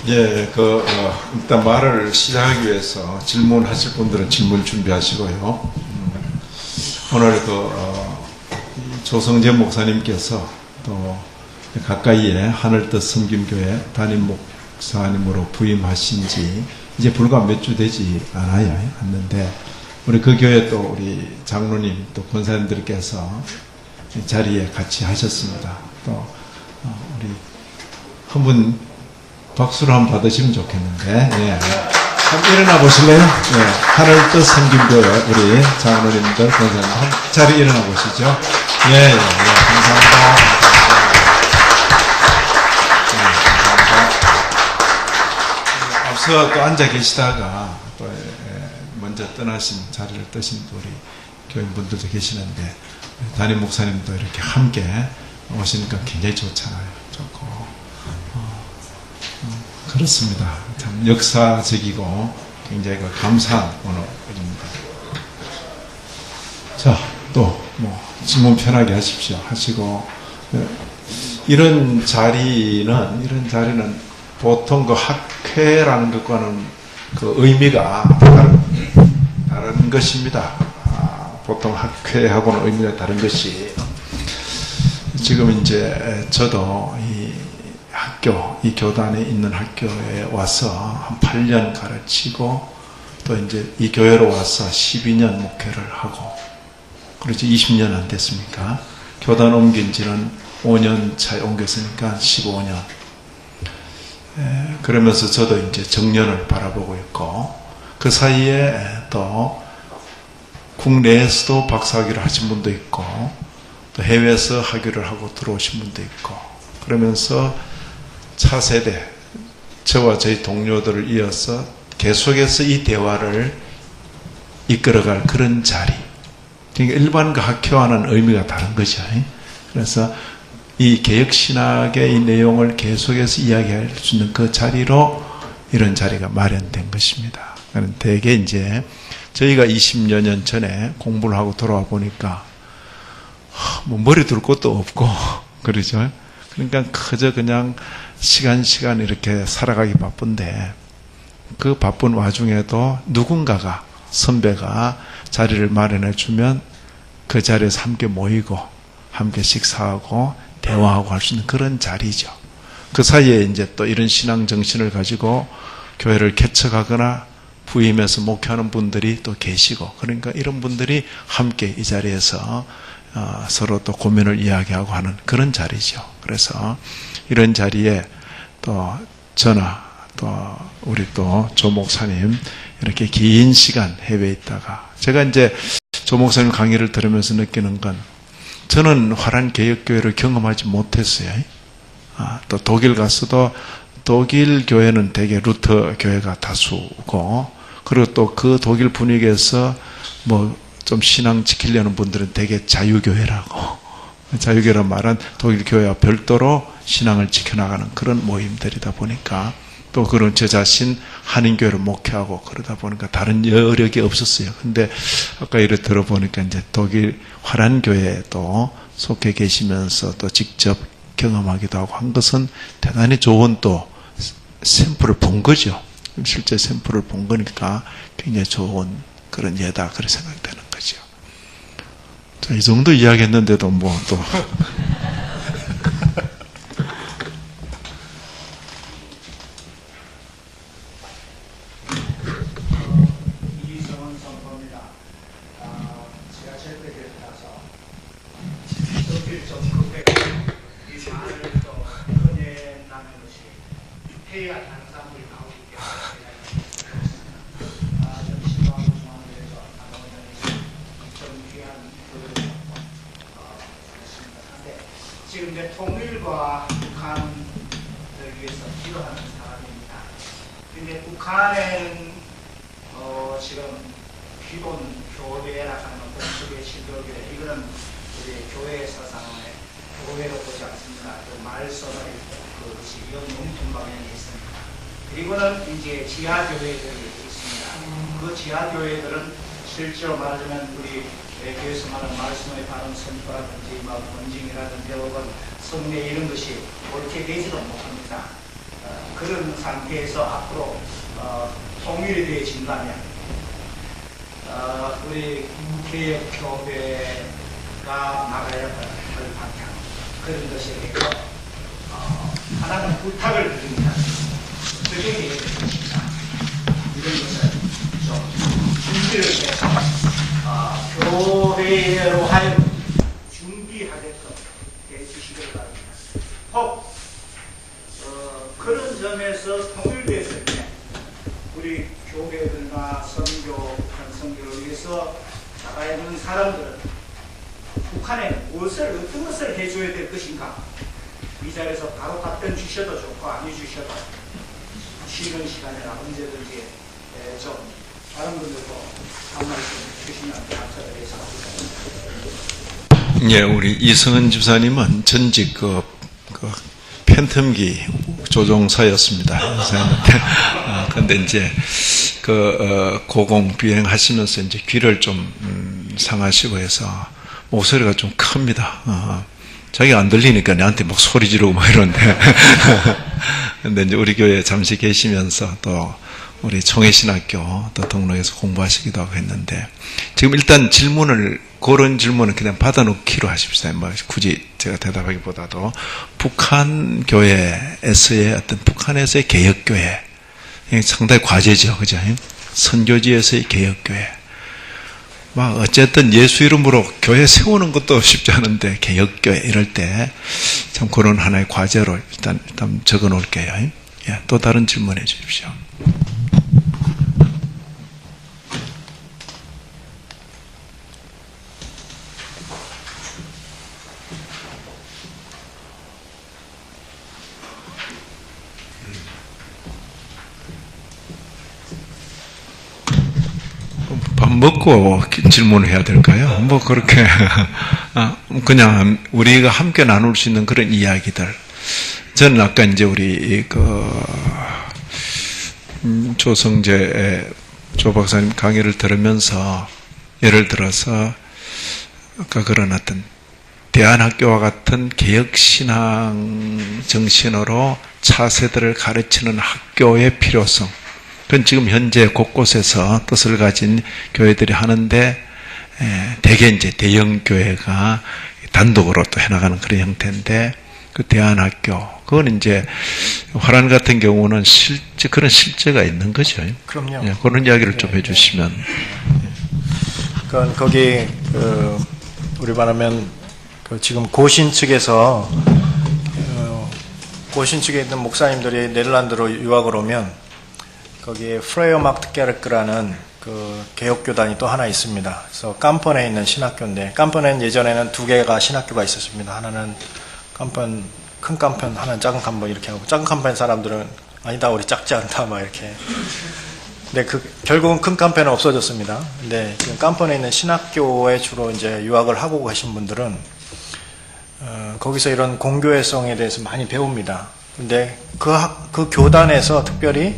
예, 일단 말을 시작하기 위해서 질문하실 분들은 질문 준비하시고요. 오늘 조성재 목사님께서 또 가까이에 하늘뜻 섬김교회 담임 목사님으로 부임하신 지 이제 불과 몇 주 되지 않았는데, 우리 그 교회 또 우리 장로님 또 권사님들께서 이 자리에 같이 하셨습니다. 또 우리 한 분 박수를 한번 받으시면 좋겠는데, 예. 한번 일어나 보실래요? 예. 하늘뜻 섬김교회 우리 장로님들 권사님 한 자리 일어나 보시죠. 예, 예, 예. 감사합니다. 앞서 또 앉아 계시다가 또 먼저 떠나신 자리를 뜨신 우리 교인분들도 계시는데, 담임 목사님도 이렇게 함께 오시니까 굉장히 좋잖아요. 좋고 그렇습니다. 참 역사적이고 굉장히 감사한 오늘입니다. 자, 또 질문 편하게 하십시오. 하시고, 이런 자리는 보통 그 학회라는 것과는 그 의미가 다른 것입니다. 보통 학회하고는 의미가 다른 것이, 지금 이제 저도 이 교단에 있는 학교에 와서 한 8년 가르치고, 또 이제 이 교회로 와서 12년 목회를 하고, 그렇지 20년 안 됐습니까? 교단 옮긴 지는 5년 차에 옮겼으니까 15년. 그러면서 저도 이제 정년을 바라보고 있고, 그 사이에 또 국내에서도 박사학위를 하신 분도 있고, 또 해외에서 학위를 하고 들어오신 분도 있고, 그러면서 차세대, 저와 저희 동료들을 이어서 계속해서 이 대화를 이끌어갈 그런 자리. 그러니까 일반 그 학교와는 의미가 다른 거죠. 그래서 이 개혁신학의 이 내용을 계속해서 이야기할 수 있는 그 자리로 이런 자리가 마련된 것입니다. 대개 이제 저희가 20여 년 전에 공부를 하고 돌아와 보니까 머리 둘 곳도 없고 그러죠. 그러니까 그저 그냥 시간 이렇게 살아가기 바쁜데, 그 바쁜 와중에도 누군가가, 선배가 자리를 마련해 주면 그 자리에서 함께 모이고 함께 식사하고 대화하고 할 수 있는 그런 자리죠. 그 사이에 이제 또 이런 신앙 정신을 가지고 교회를 개척하거나 부임해서 목회하는 분들이 또 계시고, 그러니까 이런 분들이 함께 이 자리에서 서로 또 고민을 이야기하고 하는 그런 자리죠. 그래서 이런 자리에 또 저나 또 우리 또 조 목사님 이렇게 긴 시간 해외에 있다가, 제가 이제 조 목사님 강의를 들으면서 느끼는 건, 저는 화란 개혁교회를 경험하지 못했어요. 또 독일 가서도 독일 교회는 대개 루터 교회가 다수고, 그리고 또 그 독일 분위기에서 좀 신앙 지키려는 분들은 대개 자유교회라고, 자유교회란 말은 독일 교회와 별도로 신앙을 지켜나가는 그런 모임들이다 보니까, 또 그런 저 자신 한인교회를 목회하고 그러다 보니까 다른 여력이 없었어요. 근데 아까 이렇게 들어보니까 이제 독일 화란교회에 또 속해 계시면서 또 직접 경험하기도 하고 한 것은 대단히 좋은 또 샘플을 본 거죠. 실제 샘플을 본 거니까 굉장히 좋은 그런 예다, 그렇게 생각되는 거죠. 자, 이 정도 이야기했는데도 또. 이성원 선포입니다. 지하철역에 따라서 독일 전국에 이 말을 또 꺼내나는 것이 회의가 다른 사람들이 나오기 때문에 정신과 중앙에서 나오는 좀 귀한 교육을 했습니다. 지금 이제 통일과 북한을 위해서 기도하는 사람입니다. 근데 북한에는 지금 기본 교회라 하는 공식의 신도교회, 이거는 우리 교회 사상의 교회로 보지 않습니다. 그 말씀의 그것이 영용품 방향에 있습니다. 그리고는 이제 지하교회들이 있습니다. 그 지하교회들은 실제로 말하자면 우리 교회에서 말하는 말씀의 바른 선포라든지 권징이라든지 혹은 성례 이런 것이 옳게 되지도 못합니다. 그런 상태에서 앞으로 통일이 되어진다면 우리 개혁교회가 나가야 할 방향 그런 것에 대해서 하나는 부탁을 드립니다. 어떻게 해야 될 것인가 이런 것을 좀 준비를 해서 교회로 하여금 준비하게끔 해주시기를 바랍니다. 혹 그런 점에서 통일됐을 때 우리 교회들과 북한 선교를 위해서 나가 있는 사람들은 북한에 어떤 것을 해줘야 될 것인가 이 자리에서 바로 답변 주셔도 좋고 아니 주셔도 쉬는 시간이나 언제든지 좀 다른 분들도 한 말씀 주시면 감사드리겠습니다. 예, 우리 이승은 집사님은 전직 팬텀기 조종사였습니다. 근데 이제 고공 비행하시면서 이제 귀를 좀 상하시고 해서 목소리가 좀 큽니다. 자기가 안 들리니까 내한테 막 소리 지르고 막 이러는데. 근데 이제 우리 교회에 잠시 계시면서 또 우리 청해신학교 또 등록해서 공부하시기도 하고 했는데, 지금 일단 그런 질문은 그냥 받아놓기로 하십시다. 뭐 굳이 제가 대답하기보다도 북한 교회에서의 어떤 북한에서의 개혁교회, 상당히 과제죠, 그죠? 선교지에서의 개혁교회. 막 어쨌든 예수 이름으로 교회 세우는 것도 쉽지 않은데 개혁교회 이럴 때 참 그런 하나의 과제로 일단 적어 놓을게요. 예, 또 다른 질문해 주십시오. 밥 먹고 질문을 해야 될까요? 뭐 그렇게 그냥 우리가 함께 나눌 수 있는 그런 이야기들. 저는 아까 이제 우리 조성재 조 박사님 강의를 들으면서 예를 들어서 아까 그런 어떤 대안학교와 같은 개혁신앙 정신으로 차세대를 가르치는 학교의 필요성, 그건 지금 현재 곳곳에서 뜻을 가진 교회들이 하는데, 대개 이제 대형교회가 단독으로 또 해나가는 그런 형태인데, 그 대안학교, 그건 이제 화란 같은 경우는 그런 실제가 있는 거죠. 그럼요. 예, 그런 이야기를 좀 해주시면. 그러니까 거기 우리 말하면 지금 고신 측에서 고신 측에 있는 목사님들이 네덜란드로 유학을 오면 거기에 프레이어 막트케르크라는 그 개혁교단이 또 하나 있습니다. 그래서 깜펀에 있는 신학교인데, 깜펀에는 예전에는 두 개가 신학교가 있었습니다. 하나는 깜펀, 큰 깜펀, 하나는 작은 깜펀 이렇게 하고, 작은 깜펀 사람들은 아니다, 우리 작지 않다, 막 이렇게. 근데 결국은 큰 깜펀은 없어졌습니다. 근데 지금 깜펀에 있는 신학교에 주로 이제 유학을 하고 계신 분들은 거기서 이런 공교회성에 대해서 많이 배웁니다. 근데 그 교단에서 특별히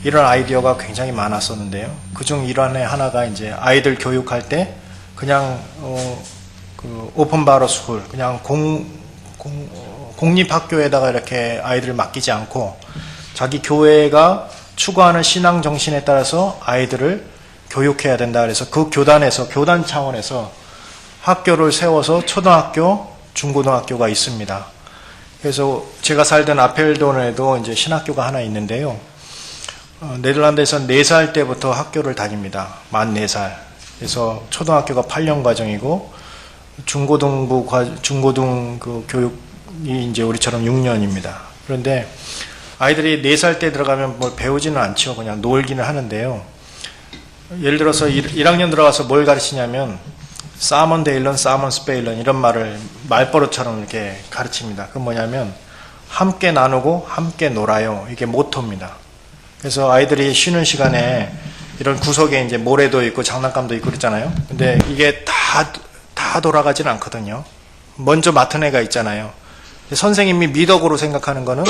이런 아이디어가 굉장히 많았었는데요. 그중 일환의 하나가 이제 아이들 교육할 때 그냥 오픈 바로 스쿨, 그냥 공립학교에다가 이렇게 아이들을 맡기지 않고 자기 교회가 추구하는 신앙 정신에 따라서 아이들을 교육해야 된다. 그래서 그 교단에서, 교단 차원에서 학교를 세워서 초등학교, 중고등학교가 있습니다. 그래서 제가 살던 아펠돈에도 이제 신학교가 하나 있는데요. 네덜란드에서 4살 때부터 학교를 다닙니다. 만 4살. 그래서 초등학교가 8년 과정이고 중고등 그 교육이 이제 우리처럼 6년입니다. 그런데 아이들이 4살 때 들어가면 뭘 배우지는 않죠. 그냥 놀기는 하는데요. 예를 들어서 1학년 들어가서 뭘 가르치냐면 사먼 데일런, 사먼 스페일런 이런 말을 말버릇처럼 이렇게 가르칩니다. 그건 뭐냐면 함께 나누고 함께 놀아요. 이게 모토입니다. 그래서 아이들이 쉬는 시간에 이런 구석에 이제 모래도 있고 장난감도 있고 그랬잖아요. 근데 이게 다 돌아가진 않거든요. 먼저 맡은 애가 있잖아요. 선생님이 미덕으로 생각하는 거는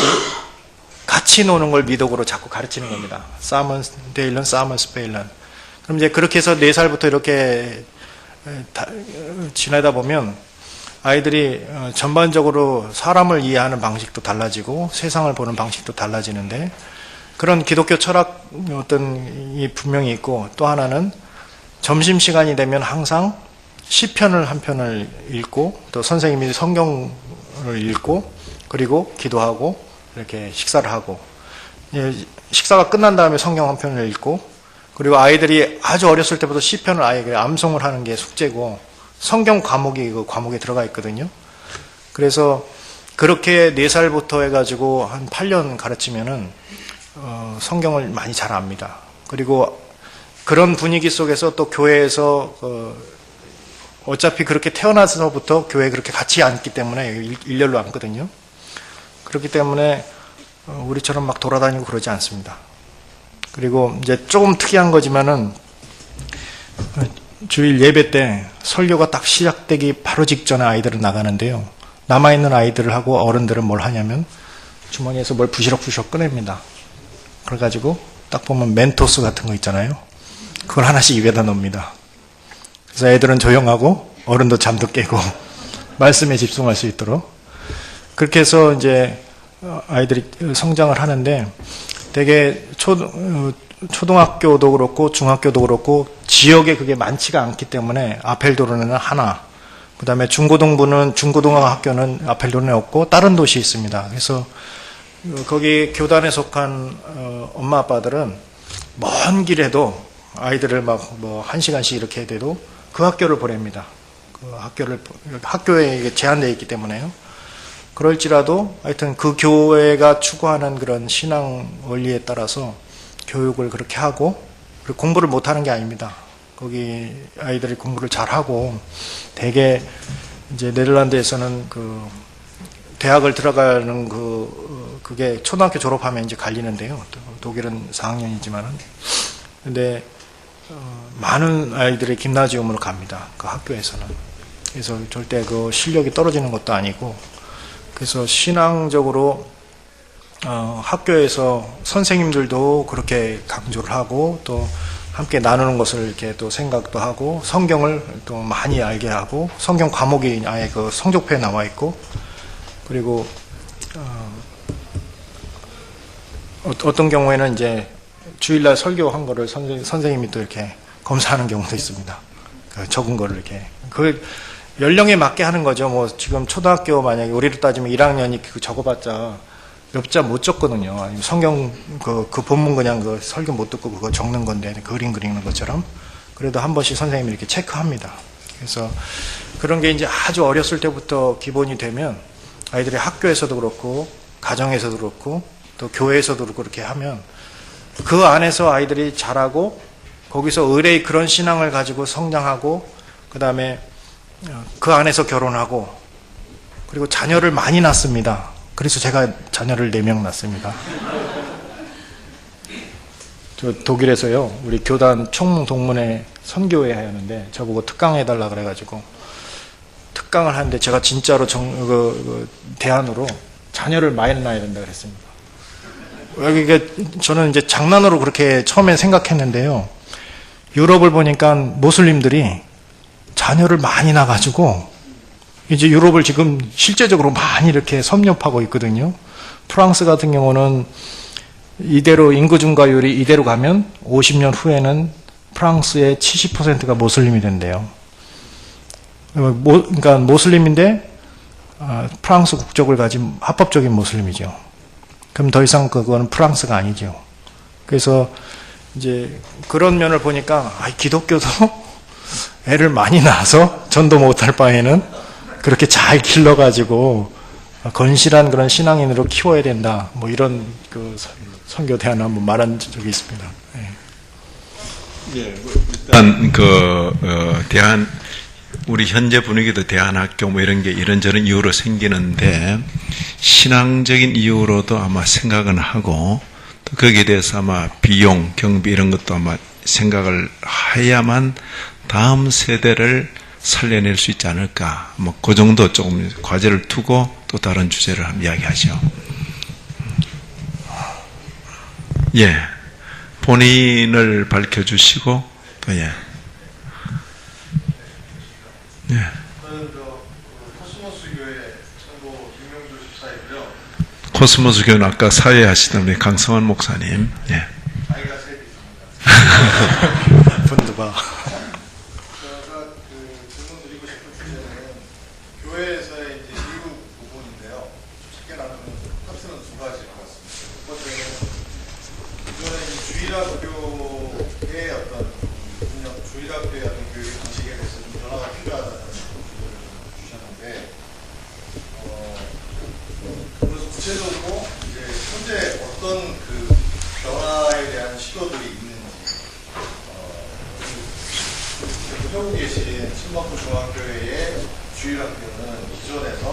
같이 노는 걸 미덕으로 자꾸 가르치는 겁니다. 사먼 데일런, 사먼 스페일런. 그럼 이제 그렇게 해서 4살부터 이렇게 지내다 보면 아이들이 전반적으로 사람을 이해하는 방식도 달라지고 세상을 보는 방식도 달라지는데, 그런 기독교 철학 어떤 이 분명히 있고, 또 하나는 점심시간이 되면 항상 시편을 한 편을 읽고, 또 선생님이 성경을 읽고, 그리고 기도하고 이렇게 식사를 하고, 식사가 끝난 다음에 성경 한 편을 읽고, 그리고 아이들이 아주 어렸을 때부터 시편을 아예 암송을 하는 게 숙제고, 성경 과목이 그 과목에 들어가 있거든요. 그래서 그렇게 4살부터 해가지고 한 8년 가르치면은 성경을 많이 잘 압니다. 그리고 그런 분위기 속에서 또 교회에서 어차피 그렇게 태어나서부터 교회에 그렇게 같이 앉기 때문에 일렬로 앉거든요. 그렇기 때문에 우리처럼 막 돌아다니고 그러지 않습니다. 그리고 이제 조금 특이한 거지만은 주일 예배 때 설교가 딱 시작되기 바로 직전에 아이들은 나가는데요. 남아있는 아이들하고 어른들은 뭘 하냐면 주머니에서 뭘 부시럭부시럭 꺼냅니다. 그래가지고 딱 보면 멘토스 같은 거 있잖아요. 그걸 하나씩 입에다 넣습니다. 그래서 애들은 조용하고 어른도 잠도 깨고 말씀에 집중할 수 있도록. 그렇게 해서 이제 아이들이 성장을 하는데, 되게 초등학교도 그렇고 중학교도 그렇고 지역에 그게 많지가 않기 때문에 아펠도르네는 하나, 그 다음에 중고등학교는 아펠도르네 없고 다른 도시에 있습니다. 그래서 거기 교단에 속한 엄마 아빠들은 먼 길에도 아이들을 막 뭐 1시간씩 이렇게 돼도 그 학교를 보냅니다. 그 학교에 제한되어 있기 때문에요. 그럴지라도 하여튼 그 교회가 추구하는 그런 신앙 원리에 따라서 교육을 그렇게 하고, 그리고 공부를 못하는 게 아닙니다. 거기 아이들이 공부를 잘하고, 대개 이제 네덜란드에서는 그 대학을 들어가는 그게 초등학교 졸업하면 이제 갈리는데요. 독일은 4학년이지만은. 근데 많은 아이들이 김나지움으로 갑니다. 그 학교에서는. 그래서 절대 그 실력이 떨어지는 것도 아니고, 그래서 신앙적으로 학교에서 선생님들도 그렇게 강조를 하고, 또 함께 나누는 것을 이렇게 또 생각도 하고, 성경을 또 많이 알게 하고, 성경 과목이 아예 그 성적표에 나와 있고, 그리고 어떤 경우에는 이제 주일날 설교한 거를 선생님이 또 이렇게 검사하는 경우도 있습니다. 적은 거를 이렇게. 그 연령에 맞게 하는 거죠. 뭐 지금 초등학교 만약에 우리로 따지면 1학년이 그 적어봤자 몇 자 못 적거든요. 아니면 성경 그 본문 그냥 그 설교 못 듣고 그거 적는 건데, 그림 그리는 것처럼. 그래도 한 번씩 선생님이 이렇게 체크합니다. 그래서 그런 게 이제 아주 어렸을 때부터 기본이 되면 아이들이 학교에서도 그렇고 가정에서도 그렇고 또 교회에서도 그렇고 그렇게 하면 그 안에서 아이들이 자라고, 거기서 의뢰의 그런 신앙을 가지고 성장하고, 그 다음에 그 안에서 결혼하고, 그리고 자녀를 많이 낳습니다. 그래서 제가 자녀를 4명 낳습니다. 저 독일에서요, 우리 교단 총동문회 선교회 하였는데 저보고 특강해달라 그래가지고 특강을 하는데, 제가 진짜로 대안으로 자녀를 많이 낳아야 된다 그랬습니다. 이게 저는 이제 장난으로 그렇게 처음에 생각했는데요, 유럽을 보니까 모슬림들이 자녀를 많이 낳아가지고 이제 유럽을 지금 실제적으로 많이 이렇게 섭렵하고 있거든요. 프랑스 같은 경우는 이대로 인구 증가율이 이대로 가면 50년 후에는 프랑스의 70%가 모슬림이 된대요. 그러니까 모슬림인데 프랑스 국적을 가진 합법적인 모슬림이죠. 그럼 더 이상 그거는 프랑스가 아니죠. 그래서 이제 그런 면을 보니까 기독교도 애를 많이 낳아서 전도 못할 바에는 그렇게 잘 길러가지고 건실한 그런 신앙인으로 키워야 된다. 뭐 이런 그 선교 대안을 한번 말한 적이 있습니다. 예, 일단 대한 우리 현재 분위기도 대안학교 뭐 이런 게 이런저런 이유로 생기는데, 신앙적인 이유로도 아마 생각은 하고, 또 거기에 대해서 아마 비용, 경비 이런 것도 아마 생각을 해야만 다음 세대를 살려낼 수 있지 않을까. 뭐 그 정도 조금 과제를 두고 또 다른 주제를 한번 이야기하죠. 예, 본인을 밝혀주시고 예. 예. 저는 코스모스 교회 성도 김명주 집사이고요. 코스모스 교는 아까 사회하시던 우리 강성환 목사님. 예. 아이가 셋 있습니다. 분두가 제가 질문 드리고 싶은 주제는 교회에서의 이제 미국 부분인데요. 쉽게 나누면 파트는 두 가지일 것 같습니다. 첫 번째는 이거는 주일학교의 어떤 분명 주일학교의 어떤 교육 방식에 대해서 좀 변화가 필요하다는 질문을 주셨는데, 그래서 구체적으로 이제 현재 어떤 그 변화에 대한 시도들이 있는지. 하고 계신 신망부 중앙교회의 주일학교는 기존에서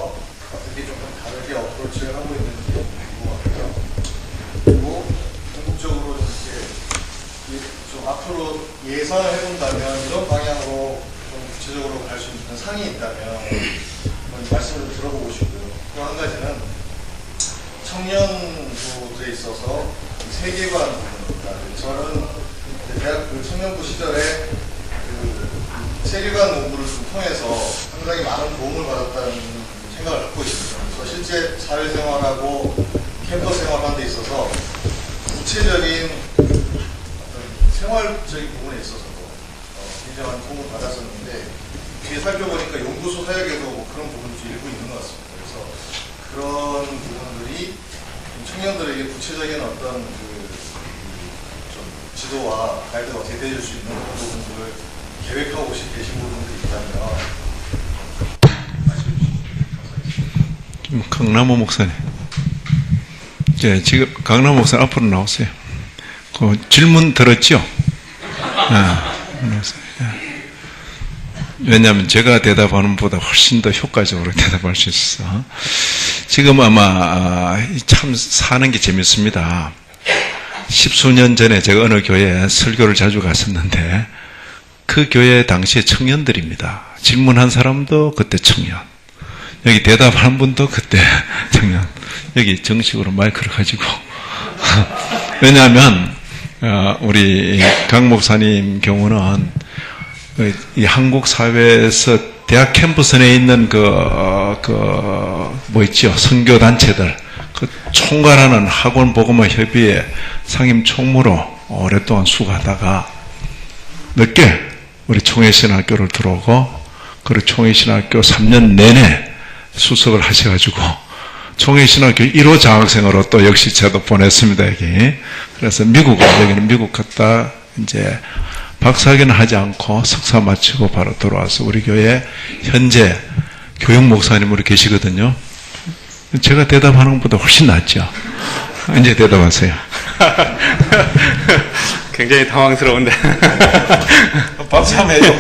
어떻게 조금 다르게 어프로치를 하고 있는지 궁금하고요. 그리고 궁극적으로 이제 좀 앞으로 예상을 해본다면 이런 방향으로 좀 구체적으로 갈 수 있는 상이 있다면 한번 말씀을 들어보고 싶고요. 또 한 가지는 청년부에 있어서 세계관 부분입니다. 저는 대학 청년부 시절에 세계관 공부를 좀 통해서 상당히 많은 도움을 받았다는 생각을 갖고 있습니다. 그래서 실제 사회생활하고 캠퍼스 생활하는 데 있어서 구체적인 어떤 생활적인 부분에 있어서도 굉장한 도움을 받았었는데 뒤에 살펴보니까 연구소 사역에도 뭐 그런 부분이 일부 있는 것 같습니다. 그래서 그런 부분들이 청년들에게 구체적인 어떤 좀 지도와 가이드가 어떻게 되어줄 수 있는 그런 부분들을 계획하고 계신 부분들이 있다면 말씀해 주시면 감사하겠습니다. 강남호 목사님. 예, 지금 강남호 목사님 앞으로 나오세요. 그 질문 들었죠? 왜냐하면 제가 대답하는 것보다 훨씬 더 효과적으로 대답할 수 있어. 지금 아마 참 사는 게 재밌습니다. 10수년 전에 제가 어느 교회에 설교를 자주 갔었는데 그 교회 당시의 청년들입니다. 질문한 사람도 그때 청년. 여기 대답하는 분도 그때 청년. 여기 정식으로 마이크를 가지고. 왜냐하면 우리 강 목사님 경우는 이 한국 사회에서 대학 캠퍼스 내에 있는 뭐 있죠? 선교 단체들 그 총괄하는 학원 보고마 협의회 상임 총무로 오랫동안 수고하다가 늦게 우리 총회신학교를 들어오고 그리고 총회신학교 3년 내내 수석을 하셔가지고 총회신학교 1호 장학생으로 또 역시 저도 보냈습니다. 여기. 그래서 여기는 미국 갔다 이제 박사학위는 하지 않고 석사 마치고 바로 돌아와서 우리 교회 현재 교육 목사님으로 계시거든요. 제가 대답하는 것보다 훨씬 낫죠. 이제 대답하세요. 굉장히 당황스러운데. 박수 한번 해줘.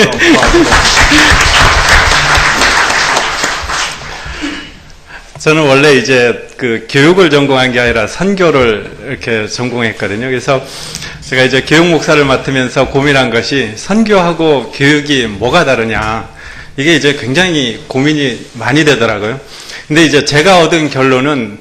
저는 원래 이제 그 교육을 전공한 게 아니라 선교를 이렇게 전공했거든요. 그래서 제가 이제 교육 목사를 맡으면서 고민한 것이 선교하고 교육이 뭐가 다르냐. 이게 이제 굉장히 고민이 많이 되더라고요. 근데 이제 제가 얻은 결론은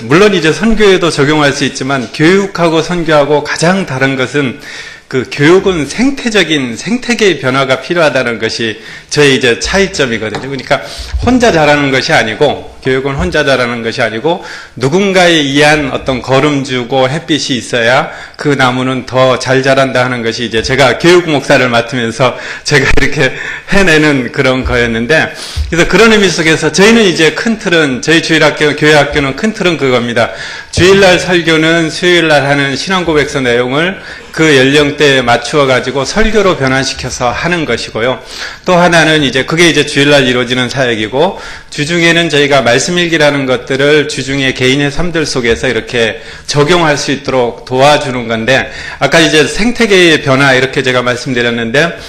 물론 이제 선교에도 적용할 수 있지만 교육하고 선교하고 가장 다른 것은 그 교육은 생태계의 변화가 필요하다는 것이 저의 이제 차이점이거든요. 그러니까 혼자 자라는 것이 아니고, 교육은 혼자 자라는 것이 아니고, 누군가에 의한 어떤 거름주고 햇빛이 있어야 그 나무는 더 잘 자란다 하는 것이 이제 제가 교육 목사를 맡으면서 제가 이렇게 해내는 그런 거였는데, 그래서 그런 의미 속에서 저희는 이제 큰 틀은, 저희 주일학교, 교회학교는 큰 틀은 그겁니다. 주일날 설교는 수요일날 하는 신앙고백서 내용을 그 연령대에 맞추어 가지고 설교로 변환시켜서 하는 것이고요. 또 하나는 이제 그게 이제 주일날 이루어지는 사역이고, 주중에는 저희가 말씀일기라는 것들을 주중에 개인의 삶들 속에서 이렇게 적용할 수 있도록 도와주는 건데, 아까 이제 생태계의 변화 이렇게 제가 말씀드렸는데,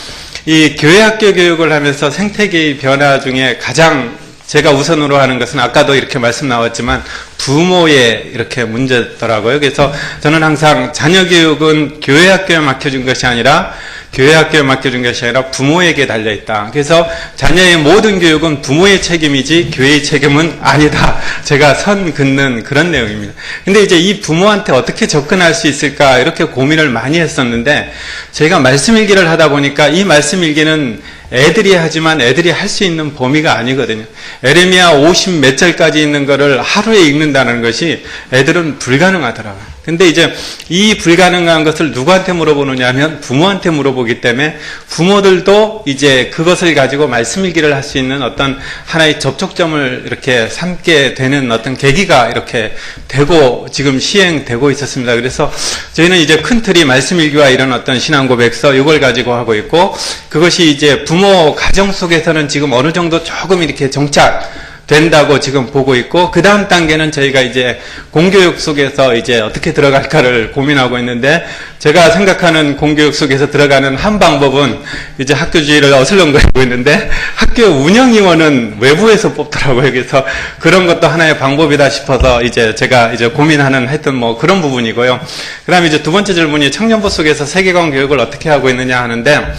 이 교회학교 교육을 하면서 생태계의 변화 중에 가장 제가 우선으로 하는 것은 아까도 이렇게 말씀 나왔지만 부모의 이렇게 문제더라고요. 그래서 저는 항상 자녀 교육은 교회 학교에 맡겨준 것이 아니라 교회 학교에 맡겨준 것이 아니라 부모에게 달려있다. 그래서 자녀의 모든 교육은 부모의 책임이지 교회의 책임은 아니다. 제가 선 긋는 그런 내용입니다. 근데 이제 이 부모한테 어떻게 접근할 수 있을까 이렇게 고민을 많이 했었는데 제가 말씀일기를 하다 보니까 이 말씀일기는 애들이 하지만 애들이 할 수 있는 범위가 아니거든요. 에레미야 50 몇 절까지 있는 거를 하루에 읽는다는 것이 애들은 불가능하더라고요. 근데 이제 이 불가능한 것을 누구한테 물어보느냐 하면 부모한테 물어보기 때문에 부모들도 이제 그것을 가지고 말씀일기를 할 수 있는 어떤 하나의 접촉점을 이렇게 삼게 되는 어떤 계기가 이렇게 되고 지금 시행되고 있었습니다. 그래서 저희는 이제 큰 틀이 말씀일기와 이런 어떤 신앙고백서 이걸 가지고 하고 있고 그것이 이제 부모 가정 속에서는 지금 어느 정도 조금 이렇게 정착된다고 지금 보고 있고 그 다음 단계는 저희가 이제 공교육 속에서 이제 어떻게 들어갈까를 고민하고 있는데 제가 생각하는 공교육 속에서 들어가는 한 방법은 이제 학교주의를 어슬렁거리고 있는데 학교 운영위원은 외부에서 뽑더라고요. 그래서 그런 것도 하나의 방법이다 싶어서 이제 제가 이제 고민하는 하여튼 뭐 그런 부분이고요. 그 다음에 이제 두 번째 질문이 청년부 속에서 세계관 교육을 어떻게 하고 있느냐 하는데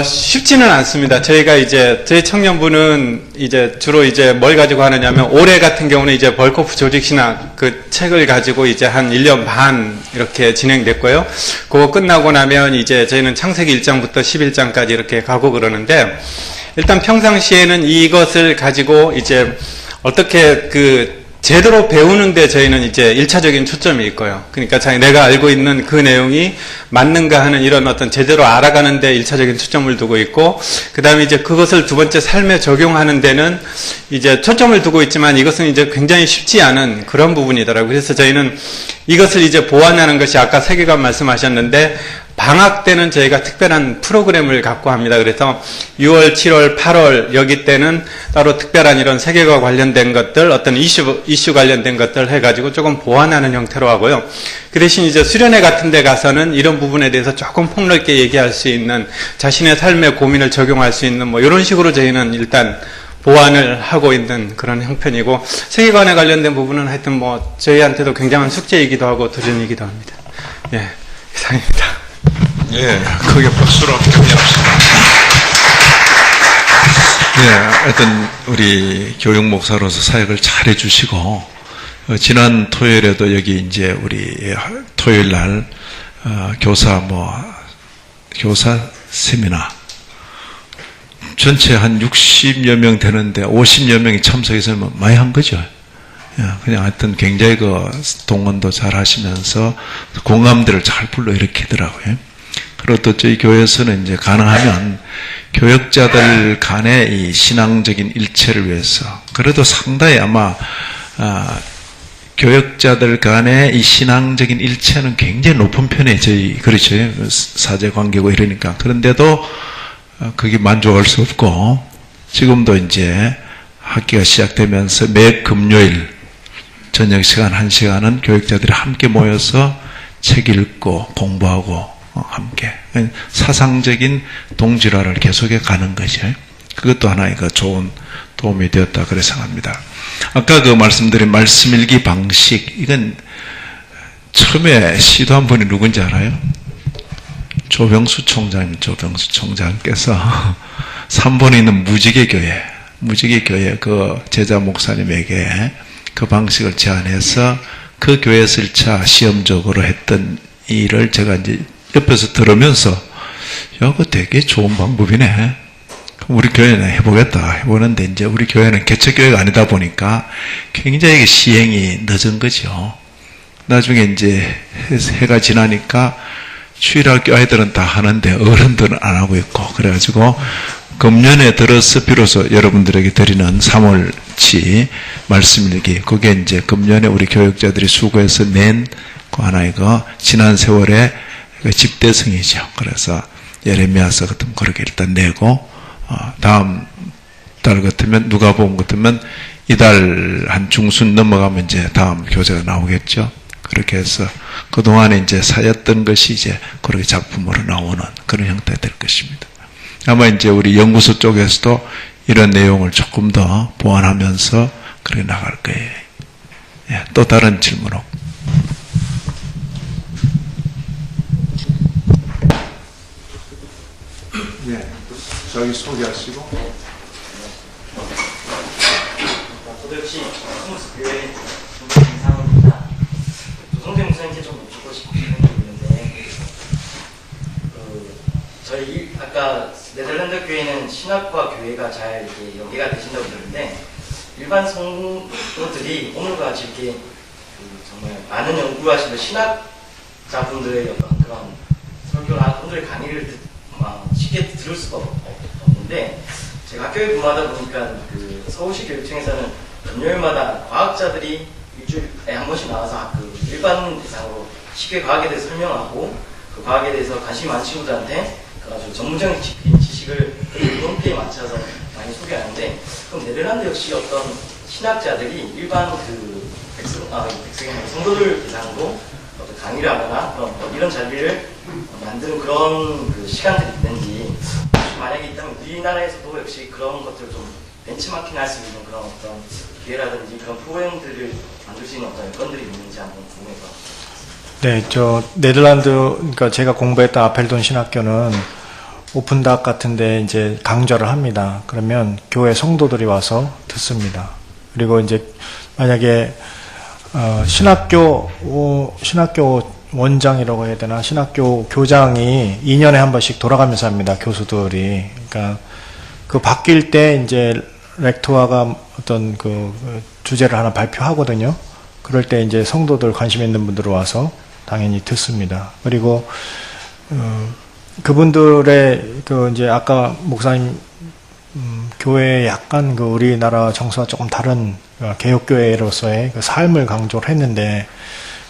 쉽지는 않습니다. 저희가 이제, 저희 청년부는 이제 주로 이제 뭘 가지고 하느냐면, 올해 같은 경우는 이제 벌코프 조직신학 그 책을 가지고 이제 한 1년 반 이렇게 진행됐고요. 그거 끝나고 나면 이제 저희는 창세기 1장부터 11장까지 이렇게 가고 그러는데, 일단 평상시에는 이것을 가지고 이제 어떻게 제대로 배우는데 저희는 이제 1차적인 초점이 있고요. 그러니까 내가 알고 있는 그 내용이 맞는가 하는 이런 어떤 제대로 알아가는데 1차적인 초점을 두고 있고, 그 다음에 이제 그것을 두 번째 삶에 적용하는 데는 이제 초점을 두고 있지만 이것은 이제 굉장히 쉽지 않은 그런 부분이더라고요. 그래서 저희는 이것을 이제 보완하는 것이 아까 세계관 말씀하셨는데, 방학 때는 저희가 특별한 프로그램을 갖고 합니다. 그래서 6월, 7월, 8월 여기 때는 따로 특별한 이런 세계과 관련된 것들, 어떤 이슈 관련된 것들 해가지고 조금 보완하는 형태로 하고요. 그 대신 이제 수련회 같은 데 가서는 이런 부분에 대해서 조금 폭넓게 얘기할 수 있는, 자신의 삶의 고민을 적용할 수 있는 뭐 이런 식으로 저희는 일단 보완을 하고 있는 그런 형편이고, 세계관에 관련된 부분은 하여튼 뭐 저희한테도 굉장한 숙제이기도 하고 도전이기도 합니다. 예, 이상입니다. 예, 크게 박수로 격려합시다. 예, 하여튼 우리 교육 목사로서 사역을 잘 해주시고, 지난 토요일에도 여기 이제 우리 토요일 날 교사 세미나 전체 한 60여 명 되는데 50여 명이 참석해서 많이 한 거죠. 그냥 하여튼 굉장히 동원도 잘 하시면서 공감대를 잘 불러일으키더라고요. 그리고 또 저희 교회에서는 이제 가능하면 교역자들 간의 이 신앙적인 일체를 위해서, 그래도 상당히 아마 교역자들 간의 이 신앙적인 일체는 굉장히 높은 편에 그렇죠. 사제 관계고 이러니까. 그런데도 그게 만족할 수 없고, 지금도 이제 학기가 시작되면서 매 금요일 저녁 시간 1시간은 교역자들이 함께 모여서 책 읽고 공부하고 함께 사상적인 동질화를 계속해 가는 거죠. 그것도 하나의 좋은 도움이 되었다 그래 생각합니다. 아까 말씀드린 말씀일기 방식, 이건 처음에 시도한 분이 누군지 알아요? 조병수 총장께서 3번에 있는 무지개교회 그 제자 목사님에게 그 방식을 제안해서 그 교회에서 1차 시험적으로 했던 일을 제가 이제 옆에서 들으면서, 그거 되게 좋은 방법이네. 우리 교회는 해보는데, 이제 우리 교회는 개척교회가 아니다 보니까 굉장히 시행이 늦은 거죠. 나중에 이제 해가 지나니까 주일학교 아이들은 다 하는데 어른들은 안 하고 있고, 그래가지고 금년에 들어서 비로소 여러분들에게 드리는 3월치 말씀일기, 그게 이제 금년에 우리 교육자들이 수고해서 낸 그 하나의 지난 세월의 집대성이죠. 그래서 예레미야서 같으면 그렇게 일단 내고, 다음 달 같으면 누가복음 같으면 이달 한 중순 넘어가면 이제 다음 교재가 나오겠죠. 그렇게 해서 그동안에 이제 쌓였던 것이 이제 그렇게 작품으로 나오는 그런 형태가 될 것입니다. 아마 이제 우리 연구소 쪽에서도 이런 내용을 조금 더 보완하면서 그렇게 나갈 거예요. 예, 또 다른 질문 없. 네, 자기 소개하시고. 저도 역시 스무스 교회 김상훈입니다. 조성태 목사님께 좀 묻고 싶은 게 있는데, 저희 아까 네덜란드 교회는 신학과 교회가 잘 이렇게 연계가 되신다고 들었는데, 일반 성도들이 오늘과 같이 이렇게 정말 많은 연구하시는 신학자분들의 어떤 그런 설교나 분들의 강의를 쉽게 들을 수가 없는데, 제가 학교에 근무하다 보니까 그 서울시 교육청에서는 금요일마다 과학자들이 일주일에 한 번씩 나와서 그 일반 대상으로 쉽게 과학에 대해서 설명하고, 그 과학에 대해서 관심이 많은 친구들한테 아주 전문적인 지식을 홈페이지에 맞춰서 많이 소개하는데, 그럼 네덜란드 역시 어떤 신학자들이 일반 그 성도들 대상으로 어떤 강의를 하거나 이런 자리를 만드는 그런 그 시간들이 있는지, 만약에 있다면 우리나라에서도 역시 그런 것들을 좀 벤치마킹 할 수 있는 그런 어떤 기회라든지 그런 프로그램들을 만들 수 있는 어떤 여건들이 있는지 한번 궁금해서. 네, 저 네덜란드, 그러니까 제가 공부했던 아펠돈 신학교는 오픈닥 같은데 이제 강좌를 합니다. 그러면 교회 성도들이 와서 듣습니다. 그리고 이제 만약에 신학교 원장이라고 해야 되나, 신학교 교장이 2년에 한 번씩 돌아가면서 합니다. 교수들이. 그러니까 그 바뀔 때 이제 렉토아가 어떤 그 주제를 하나 발표하거든요. 그럴 때 이제 성도들 관심 있는 분들 와서 당연히 듣습니다. 그리고 그분들의 그 이제 아까 목사님 교회에 약간 그 우리나라 정서와 조금 다른 개혁교회로서의 그 삶을 강조를 했는데,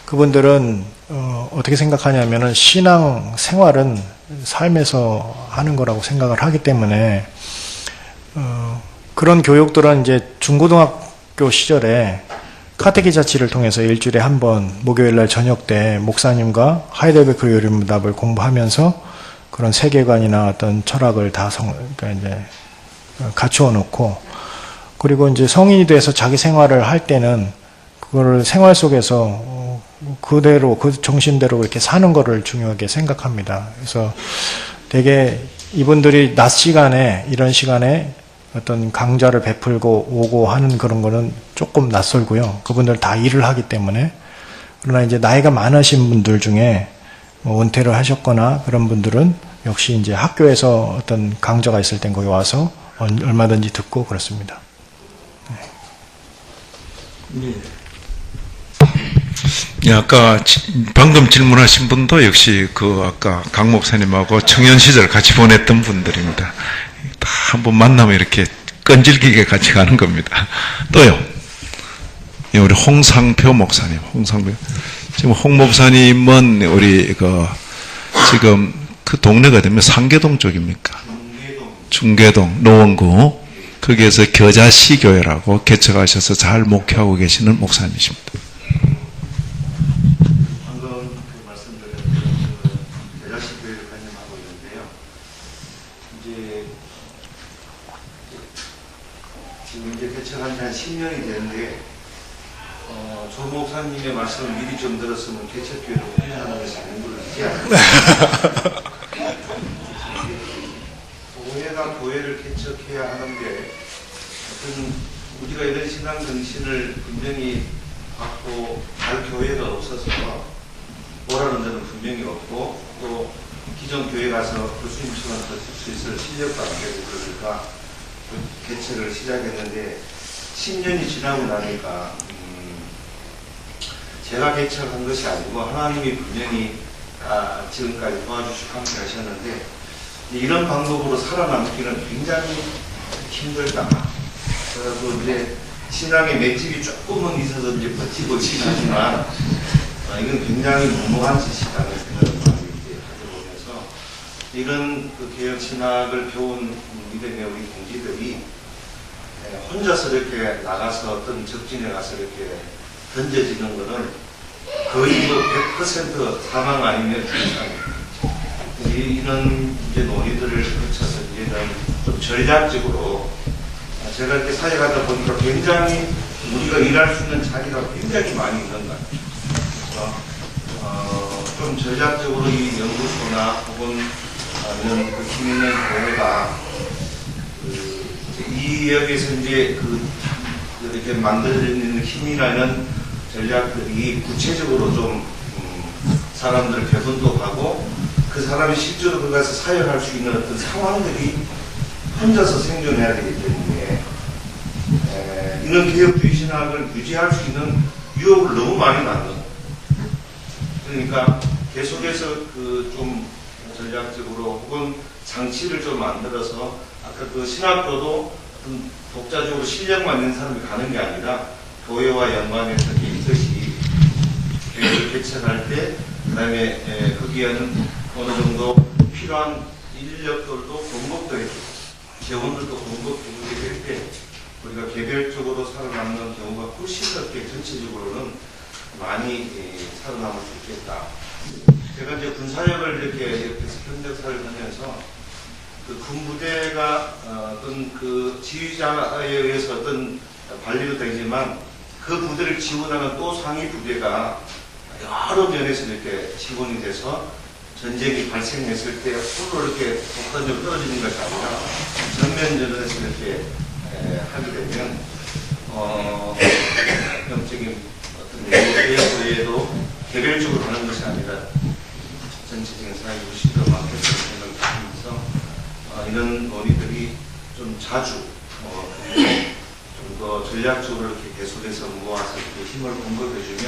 그분들은 어떻게 생각하냐면은 신앙 생활은 삶에서 하는 거라고 생각을 하기 때문에 그런 교육들은 이제 중고등학교 시절에 카테키자치를 통해서 일주일에 한 번 목요일날 저녁 때 목사님과 하이델베르크 요리문답을 공부하면서 그런 세계관이나 어떤 철학을 다 그러니까 이제 갖추어 놓고, 그리고 이제 성인이 돼서 자기 생활을 할 때는 그거를 생활 속에서 그대로 그 정신대로 이렇게 사는 거를 중요하게 생각합니다. 그래서 되게 이분들이 낮 시간에 이런 시간에 어떤 강좌를 베풀고 오고 하는 그런 거는 조금 낯설고요. 그분들 다 일을 하기 때문에. 그러나 이제 나이가 많으신 분들 중에 뭐 은퇴를 하셨거나 그런 분들은 역시 이제 학교에서 어떤 강좌가 있을 땐 거기 와서 얼마든지 듣고 그렇습니다. 네. 예, 아까 방금 질문하신 분도 역시 그 아까 강 목사님하고 청년 시절 같이 보냈던 분들입니다. 다 한번 만나면 이렇게 끈질기게 같이 가는 겁니다. 또요. 예, 우리 홍상표 목사님, 지금 홍 목사님은 우리 지금 그 동네가 되면 상계동 쪽입니까? 중계동, 노원구. 거기에서 겨자시교회라고 개척하셔서 잘 목회하고 계시는 목사님이십니다. 방금 그 말씀드린 겨자시교회를 관념하고 있는데요. 지금 개척한 지 한 10년이 되는데, 조 목사님의 말씀을 미리 좀 들었으면 개척교회를 운영하는 것이 아닌 걸로 알죠. 교회가 교회를 개척해야 하는데, 우리가 이런 신앙 정신을 분명히 갖고 갈 교회가 없어서 뭐라는 데는 분명히 없고, 또 기존 교회 가서 교수님처럼 들 수 있을 실력도 안 되고 그러니까 개척을 시작했는데, 10년이 지나고 나니까 제가 개척한 것이 아니고 하나님이 분명히 지금까지 도와주시고 함께 하셨는데, 이런 방법으로 살아남기는 굉장히 힘들다. 그래서 이제 신앙의 맷집이 조금은 있어서 이제 버티고 있긴 하지만, 이건 굉장히 무모한 짓이라는 생각을 많이 가져보면서, 이런 그 개혁 신학을 배운 믿음의 우리 동지들이 혼자서 이렇게 나가서 어떤 적진에 가서 이렇게 던져지는 것은 거의 100% 사망 아니면 불상. 이런 이제 논의들을 거쳐서 이제는 좀 전략적으로, 제가 이렇게 사역하다 보니까 굉장히 우리가 일할 수 있는 자리가 굉장히 많이 있는 것 같아요. 좀 전략적으로 이 연구소나 혹은 이런 그 힘 있는 교회가 이 지역에서 이제 이렇게 만들어지는 힘이라는 전략들이 구체적으로 좀 사람들 배분도 하고 그 사람이 실제로 그것을 사용할 수 있는 어떤 상황들이 혼자서 생존해야 되기 때문에 이런 개혁주의 신학을 유지할 수 있는 유혹을 너무 많이 만든. 그러니까 계속해서 좀 전략적으로 혹은 장치를 좀 만들어서 아까 그 신학교도 독자적으로 실력만 있는 사람이 가는 게 아니라 교회와 연관해서 이것이 교회를 개척할 때 그다음에 거기에는 어느 정도 필요한 인력들도 공급도 해주고 재원들도 공급해주게 될 때 우리가 개별적으로 살아남는 경우가 훨씬 더 전체적으로는 많이 살아남을 수 있겠다. 제가 이제 군사력을 이렇게 현역사를 하면서 그 군부대가 어떤 그 지휘자에 의해서 어떤 관리도 되지만 그 부대를 지원하는 또 상위 부대가 여러 면에서 이렇게 지원이 돼서 전쟁이 발생했을 때 홀로 이렇게 독단적으로 떨어지는 것이 아니라 전면전에서 이렇게 하게 되면 경적인 어떤 내용 외에도 개별적으로 하는 것이 아니라 전체적인 사회 유시도 많겠다는 생각을 하면서 이런 논의들이 좀 자주 좀 더 전략적으로 이렇게 계속해서 모아서 이렇게 힘을 공급해주면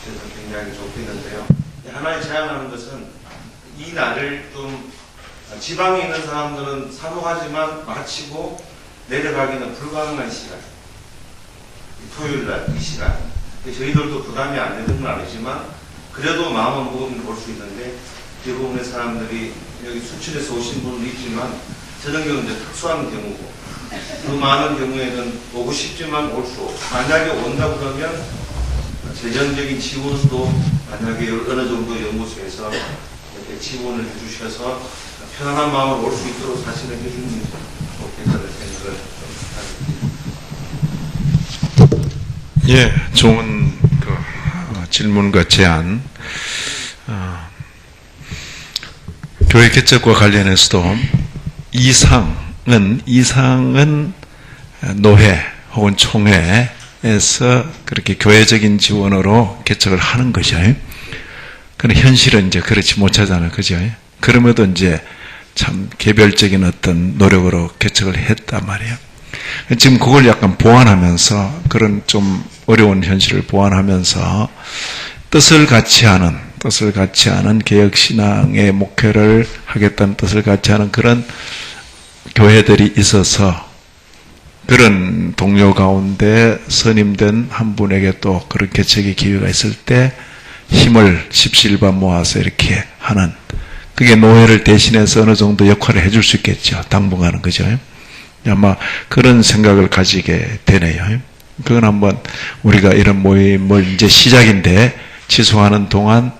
저는 굉장히 좋겠는데요. 하나의 제안하는 것은 이 날을 좀 지방에 있는 사람들은 사모하지만 마치고 내려가기는 불가능한 시간. 토요일 날 이 시간. 저희들도 부담이 안 되는 건 아니지만 그래도 마음은 무겁게 볼 수 있는데 대부분의 사람들이 여기 수출에서 오신 분도 있지만 저런 경우는 이제 특수한 경우고 그 많은 경우에는 오고 싶지만 올 수 없고 만약에 온다 그러면 재정적인 지원도 만약에 어느 정도 연구소에서 이렇게 지원을 해주셔서 편안한 마음으로 올 수 있도록 사실은 해주는 게 좋겠다는 생각을 좀 하게 됩니다. 예, 좋은 질문과 제안. 교회 개척과 관련해서도 이상은 노회 혹은 총회에서 그렇게 교회적인 지원으로 개척을 하는 것이죠. 그런데 현실은 이제 그렇지 못하잖아요. 그죠? 그럼에도 이제 참 개별적인 어떤 노력으로 개척을 했단 말이에요. 지금 그걸 약간 보완하면서 그런 좀 어려운 현실을 보완하면서 뜻을 같이 하는 개혁신앙의 목회를 하겠다는 뜻을 같이 하는 그런 교회들이 있어서 그런 동료 가운데 선임된 한 분에게 또 그런 개척의 기회가 있을 때 힘을 십시일반 모아서 이렇게 하는 그게 노회를 대신해서 어느 정도 역할을 해줄 수 있겠죠. 당분간은 그죠? 아마 그런 생각을 가지게 되네요. 그건 한번 우리가 이런 모임을 이제 시작인데 지속하는 동안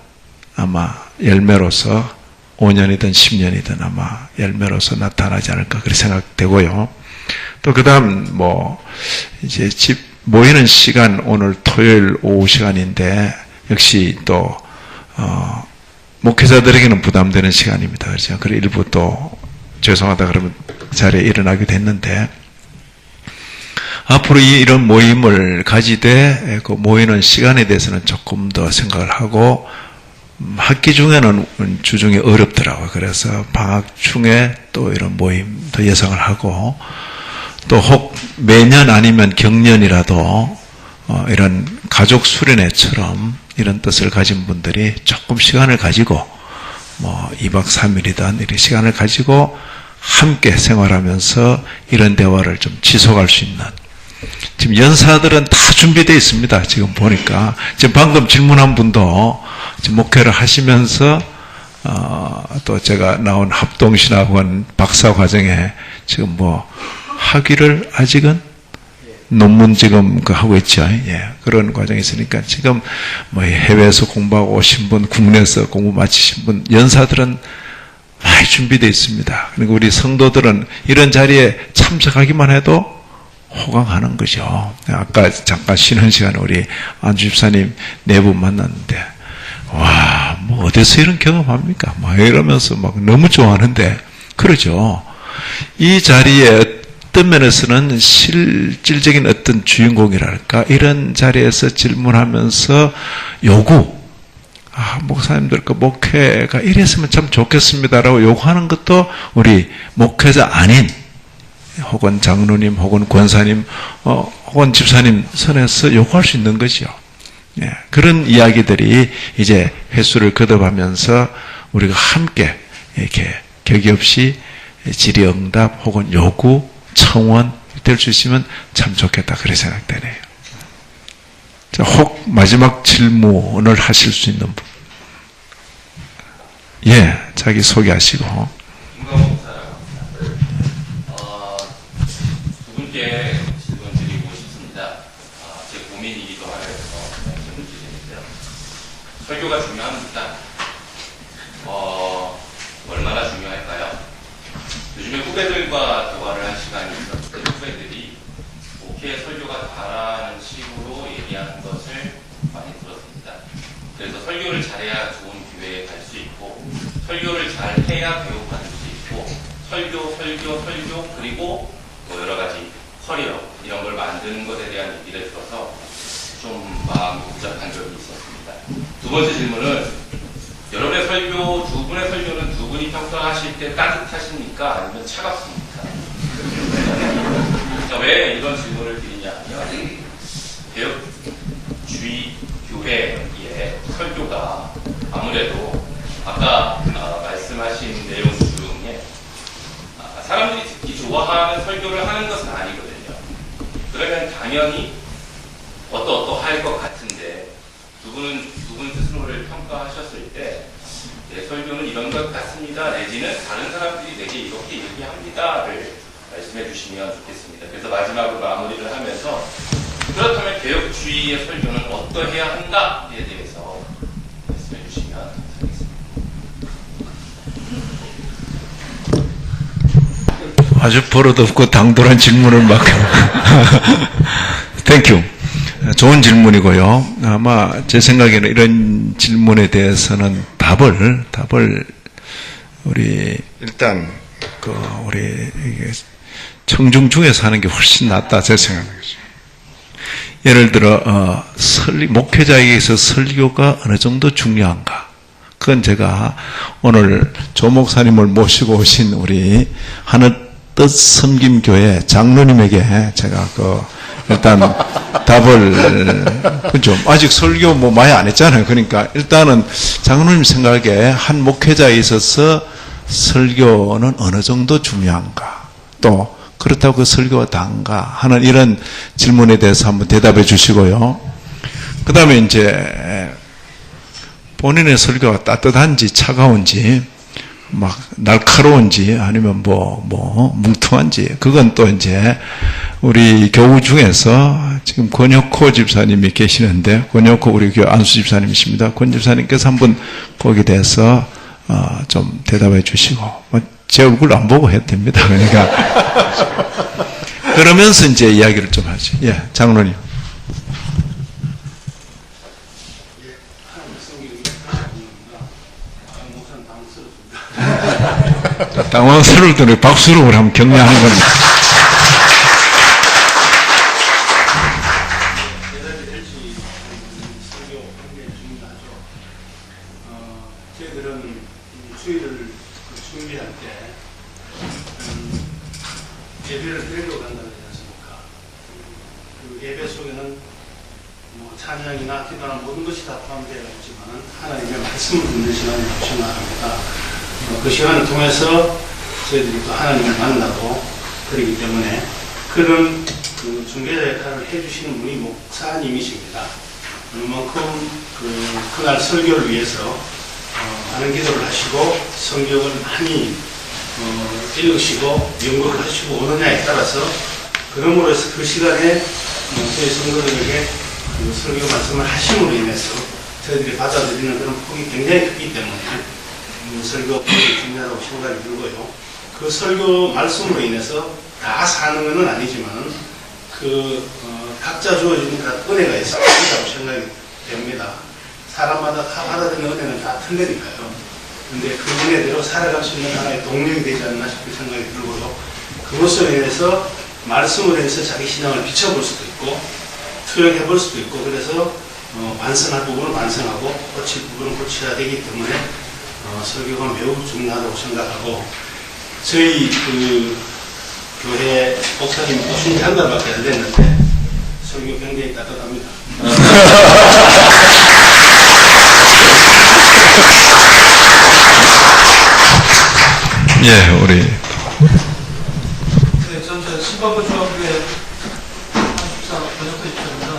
아마 열매로서 5년이든 10년이든 아마 열매로서 나타나지 않을까 그렇게 생각되고요. 또 그다음 이제 집 모이는 시간 오늘 토요일 오후 시간인데 역시 또 목회자들에게는 부담되는 시간입니다. 그렇죠? 그리고 일부 또 죄송하다 그러면 자리에 일어나게 됐는데 앞으로 이런 모임을 가지되 그 모이는 시간에 대해서는 조금 더 생각을 하고 학기 중에는 주중에 어렵더라고요. 그래서 방학 중에 또 이런 모임도 예상을 하고 또 혹 매년 아니면 경년이라도 이런 가족 수련회처럼 이런 뜻을 가진 분들이 조금 시간을 가지고 2박 3일이든 이런 시간을 가지고 함께 생활하면서 이런 대화를 좀 지속할 수 있는 지금 연사들은 다 준비되어 있습니다. 지금 보니까 지금 방금 질문한 분도 지금 목회를 하시면서 또 제가 나온 합동신학원 박사 과정에 지금 학위를 아직은 논문 지금 하고 있죠. 예, 그런 과정이 있으니까 지금 해외에서 공부하고 오신 분, 국내에서 공부 마치신 분, 연사들은 많이 준비되어 있습니다. 그리고 우리 성도들은 이런 자리에 참석하기만 해도 호강하는 거죠. 아까 잠깐 쉬는 시간에 우리 안주 집사님 네 분 만났는데, 와, 뭐 어디서 이런 경험합니까? 막 이러면서 막 너무 좋아하는데, 그러죠. 이 자리에 어떤 면에서는 실질적인 어떤 주인공이랄까, 이런 자리에서 질문하면서 요구, 목사님들 그 목회가 이랬으면 참 좋겠습니다라고 요구하는 것도 우리 목회자 아닌 혹은 장로님 혹은 권사님 혹은 집사님 선에서 요구할 수 있는 거죠. 예, 그런 이야기들이 이제 횟수를 거듭하면서 우리가 함께 이렇게 격이 없이 질의응답 혹은 요구, 청원 될 수 있으면 참 좋겠다 그렇게 생각되네요. 자, 혹 마지막 질문을 하실 수 있는 분. 예, 자기 소개하시고. 김광호 목사라고 합니다. 두 분께 질문 드리고 싶습니다. 제 고민이기도 하여서 질문 드리는데요. 설교가 중요합니다. 얼마나 중요할까요? 요즘에 후배들과 대화를 한 시간이 있었을 때 후배들이 목회 설교가 다라는 식으로 얘기하는 것을 많이 들었습니다. 그래서 설교를 잘해야 좋은 교회에 갈 수 있고 설교를 잘해야 배우받을 수 있고 설교 그리고 뭐 여러 가지 커리어 이런 걸 만드는 것에 대한 얘기를 들어서 좀 마음이 복잡한 적이 있었습니다. 두 번째 질문은 여러분의 설교, 두 분의 설교는 두 분이 평가하실 때 따뜻하십니까? 아니면 차갑습니까? 왜 이런 질문을 드리냐면 개혁주의 교회의 설교가 아무래도 아까 말씀하신 내용 중에 사람들이 듣기 좋아하는 설교를 하는 것은 아니거든요. 그러면 당연히 어떠할 것 같은데 두 분 스스로를 평가하셨을 때 내 설교는 이런 것 같습니다. 내지는 다른 사람들이 내게 이렇게 얘기합니다를 말씀해 주시면 좋겠습니다. 그래서 마지막으로 마무리를 하면서 그렇다면 개혁주의의 설교는 어떠해야 한가에 대해서 말씀해 주시면 감사하겠습니다. 아주 버릇없고 당돌한 질문을 막. 땡큐. 좋은 질문이고요. 아마 제 생각에는 이런 질문에 대해서는 답을 우리 일단 우리 청중 중에서 하는 게 훨씬 낫다 제 생각이죠. 예를 들어 목회자에게서 설교가 어느 정도 중요한가? 그건 제가 오늘 조 목사님을 모시고 오신 우리 하늘뜻 섬김교회 장로님에게 제가 일단 답을 그죠? 아직 설교 뭐 많이 안 했잖아요. 그러니까 일단은 장로님 생각에 한 목회자에 있어서 설교는 어느 정도 중요한가? 또 그렇다고 그 설교가 단가 하는 이런 질문에 대해서 한번 대답해 주시고요. 그 다음에 이제 본인의 설교가 따뜻한지 차가운지 막 날카로운지 아니면 뭉퉁한지 그건 또 이제 우리 교우 중에서 지금 권혁호 집사님이 계시는데 권혁호 우리 교회 안수 집사님이십니다. 권 집사님께서 한번 거기에 대해서 좀 대답해 주시고 제 얼굴 안 보고 해도 됩니다. 그러니까 그러면서 이제 이야기를 좀 하죠. 예, 장로님. 당황스러울 때는 박수로 한번 격려하는 겁니다. 저희들은 수요일을 준비할 때 예배를 드리려고 한다고 하지 않습니까? 그 예배 속에는 찬양이나 기도나 모든 것이 다 포함되어 있지만 하나님의 말씀을 듣는 시간을 요청합니다. 그 시간을 통해서 저희들이 또 하나님을 만나고 그러기 때문에 그런 그 중개자 역할을 해주시는 분이 목사님이십니다. 그만큼 그날 설교를 위해서 많은 기도를 하시고 성경을 많이 읽으시고 연구를 하시고 오느냐에 따라서 그러므로서 그 시간에 저희 성도들에게 그 설교 말씀을 하심으로 인해서 저희들이 받아들이는 그런 폭이 굉장히 크기 때문에 설교 폭이 중요하다고 생각이 들고요. 그 설교 말씀으로 인해서 다 사는 것은 아니지만 각자 주어진 은혜가 있다고 생각이 됩니다. 사람마다 다 받아들이는 은혜는 다 틀리니까요. 근데 그 은혜대로 살아갈 수 있는 하나의 동력이 되지 않나 싶은 생각이 들고요. 그것으로 인해서 말씀으로 해서 자기 신앙을 비춰볼 수도 있고 투영해 볼 수도 있고 그래서 반성할 부분은 반성하고 고칠 부분은 고쳐야 되기 때문에 설교가 매우 중요하다고 생각하고 저희 교회 목사님 오신 지 한 달밖에 안 됐는데 설교 굉장히 따뜻합니다. 예, 우리 네, 전 신방부 중앙교회 한국사 번역회 입장입니다.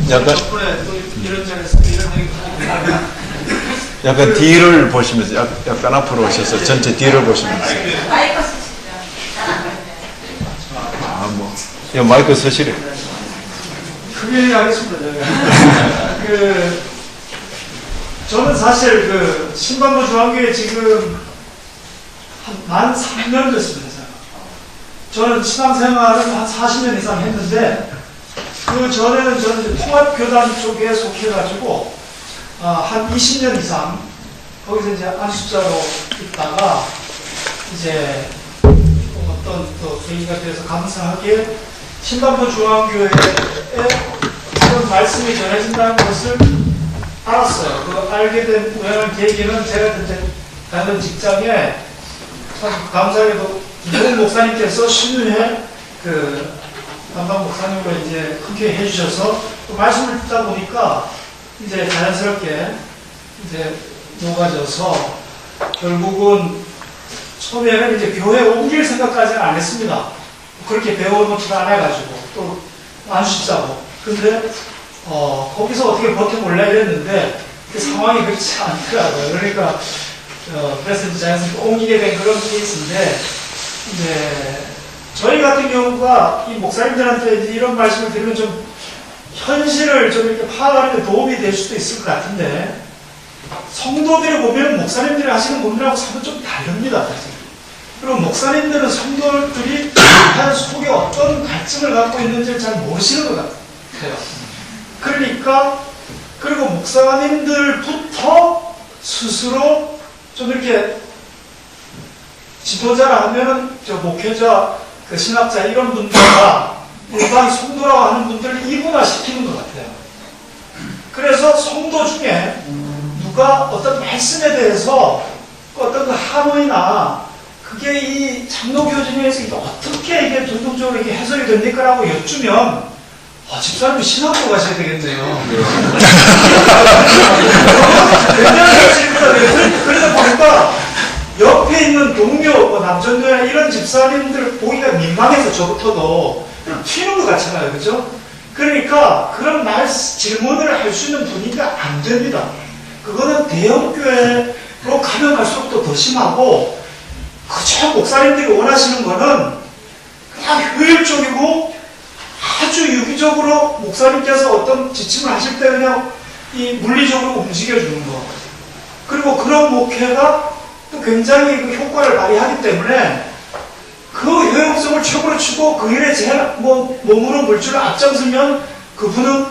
약간 덕분에 또 이런 자리에서 이런 얘기 하고 약간 뒤를 보시면서 약간 앞으로 오셔서 전체 뒤를 보시면서 마이크 쓰시죠. 이 마이크 쓰시래. 크게 하겠습니다. 저는 사실 신방부 중앙교회 지금 만 3년 됐습니다. 저는 신앙생활은 한 40년 이상 했는데 그 전에는 저는 이제 통합교단 쪽에 속해가지고 한 20년 이상 거기서 이제 안수자로 있다가 이제 어떤 또 계기가 돼서 감사하게 신방부 중앙교회에 그런 말씀이 전해진다는 것을 알았어요. 그 알게 된 우연한 계기는 제가 이제 다른 직장에 참 감사하게도 김동훈 목사님께서 신유회 담당 목사님으로 이제 흔쾌히 해주셔서 또 말씀을 듣다 보니까 이제 자연스럽게 이제 녹아져서 결국은 처음에는 이제 교회 옮길 생각까지는 안 했습니다. 그렇게 배워놓지도 않아가지고 또 안수자고 근데 거기서 어떻게 버텨볼래 이랬는데 그 상황이 그렇지 않더라고요. 그러니까 그래서 이제 자연스럽게 옮기게 된 그런 케이스인데 이제 저희 같은 경우가 이 목사님들한테 이제 이런 말씀을 드리면 좀 현실을 좀 이렇게 파악하는 데 도움이 될 수도 있을 것 같은데 성도들이 보면 목사님들이 하시는 분들하고 사실 좀 다릅니다. 사실. 그리고 목사님들은 성도들이 과연 속에 어떤 갈증을 갖고 있는지를 잘 모르시는 것 같아요. 그러니까 그리고 목사님들부터 스스로 좀 이렇게 지도자라 하면은 저 목회자, 그 신학자 이런 분들과 일반 성도라고 하는 분들을 이분화시키는 것 같아요. 그래서 성도 중에 누가 어떤 말씀에 대해서 어떤 그 하모니나 그게 이 장로교진에서 어떻게 이게 전통적으로 이게 해석이 됩니까? 라고 여쭈면 집사님이 신학교 가셔야 되겠네요. 그러다 보니까 옆에 있는 동료, 남전도나 이런 집사님들 보기가 민망해서 저부터도 튀는 것 같잖아요. 그죠? 그러니까 그런 질문을 할 수 있는 분위기가 안 됩니다. 그거는 대형교회로 가면 갈수록 더 심하고 그저 목사님들이 원하시는 거는 그냥 효율적이고 아주 유기적으로 목사님께서 어떤 지침을 하실 때 그냥 이 물리적으로 움직여주는 거. 그리고 그런 목회가 또 굉장히 그 효과를 발휘하기 때문에 그 효용성을 최고로 치고 그 일에 제일 몸으로 물줄을 앞장서면 그분은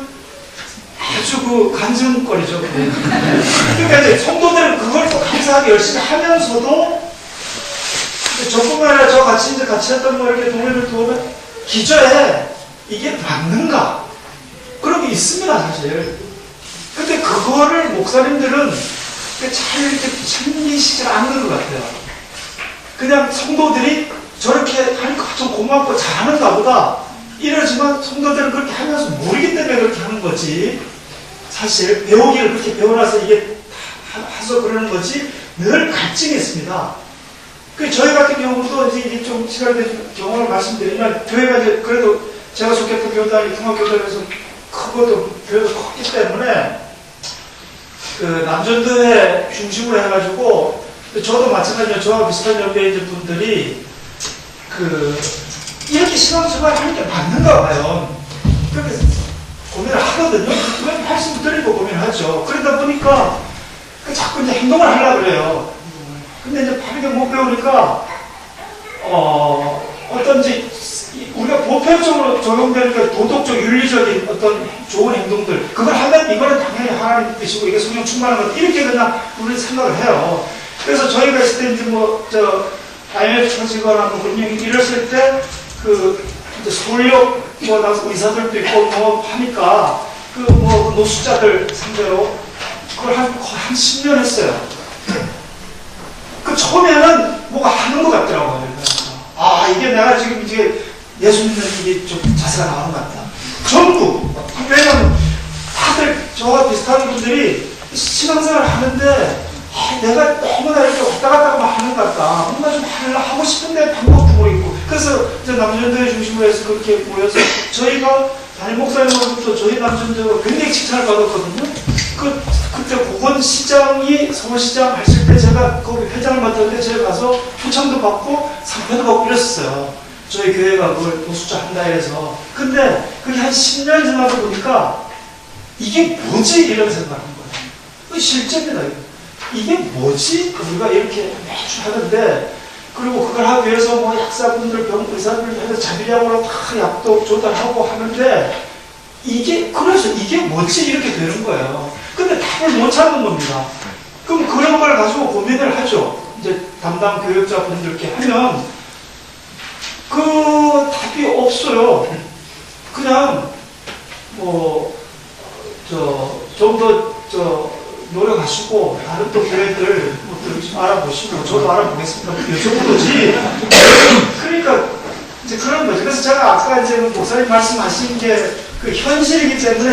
아주 그 간증거리죠. 그러니까 이제 성도들은 그걸 또 감사하게 열심히 하면서도 저뿐만 아니라 저 같이 했던 이렇게 동료들 보면 기저에 이게 맞는가? 그런 게 있습니다, 사실. 근데 그거를 목사님들은 잘 이렇게 챙기시지 않는 것 같아요. 그냥 성도들이 저렇게 하니까 좀 고맙고 잘하는가 보다 이러지만 성도들은 그렇게 하면서 모르기 때문에 그렇게 하는 거지. 사실 배우기를 그렇게 배워놔서 이게 해서 그러는 거지 늘 갈증이 있습니다. 저희 같은 경우도 이제 좀 시간이 되는 경험을 말씀드리면 교회가 이제 그래도 제가 속했던 교단이 통합교단에서 크고도 교회가 컸기 때문에 그 남전도회 중심으로 해가지고 저도 마찬가지로 저와 비슷한 연배의 이제 분들이 이렇게 신앙생활을 하는 게 맞는가 봐요. 그렇게 고민을 하거든요. 왜 말씀 드리고 고민하죠. 그러다 보니까 자꾸 이제 행동을 하려고 그래요. 근데 이제 바르게 못 배우니까 어떤지 우리가 보편적으로 적용되는 그 도덕적, 윤리적인 어떤 좋은 행동들, 그걸 하면 이거는 당연히 하나님 뜻이고 이게 성령 충만한 것, 이렇게 그냥 우리는 생각을 해요. 그래서 저희가 있을 때 이제 IMF 터지거나 금융이 이랬을 때, 이제 서울역 의사들도 있고 하니까, 노숙자들 상대로 그걸 한 10년 했어요. 처음에는 뭐가 하는 것 같더라고요. 이게 내가 지금 이제 예수 믿는 이게 좀 자세가 나오는 것 같다. 전부. 왜냐면 다들 저와 비슷한 분들이 신앙생활을 하는데 내가 너무나 이렇게 왔다 갔다 하는 것 같다. 뭔가 좀 하고 싶은데 방법도 모르겠고. 그래서 이제 남전도회 중심으로 해서 그렇게 모여서 저희가 담임 목사님으로부터 저희 남전도회가 굉장히 칭찬을 받았거든요. 그때 보건시장이 서울시장 하실 때 제가 거기 회장을 맡았는데 제가 가서 표창도 받고 상패도 받고 이랬었어요. 저희 교회가 그걸 노숙자 한다 해서. 근데 그게 한 10년 지나다 보니까 이게 뭐지? 이런 생각을 한 거예요. 실제입니다. 이게 뭐지? 우리가 이렇게 매주 하는데, 그리고 그걸 하기 위해서 약사분들, 의사들 해서 자비약으로 다 약도 조달하고 하는데, 그래서 이게 뭐지? 이렇게 되는 거예요. 근데 답을 못 찾는 겁니다. 그럼 그런 걸 가지고 고민을 하죠. 이제 담당 교육자분들께 하면, 답이 없어요. 그냥, 좀 더, 노력하시고, 다른 또 교회들 좀 알아보시고, 저도 알아보겠습니다. 이 정도지. 그러니까, 이제 그런 거죠. 그래서 제가 아까 이제 목사님 말씀하신 게 현실이기 때문에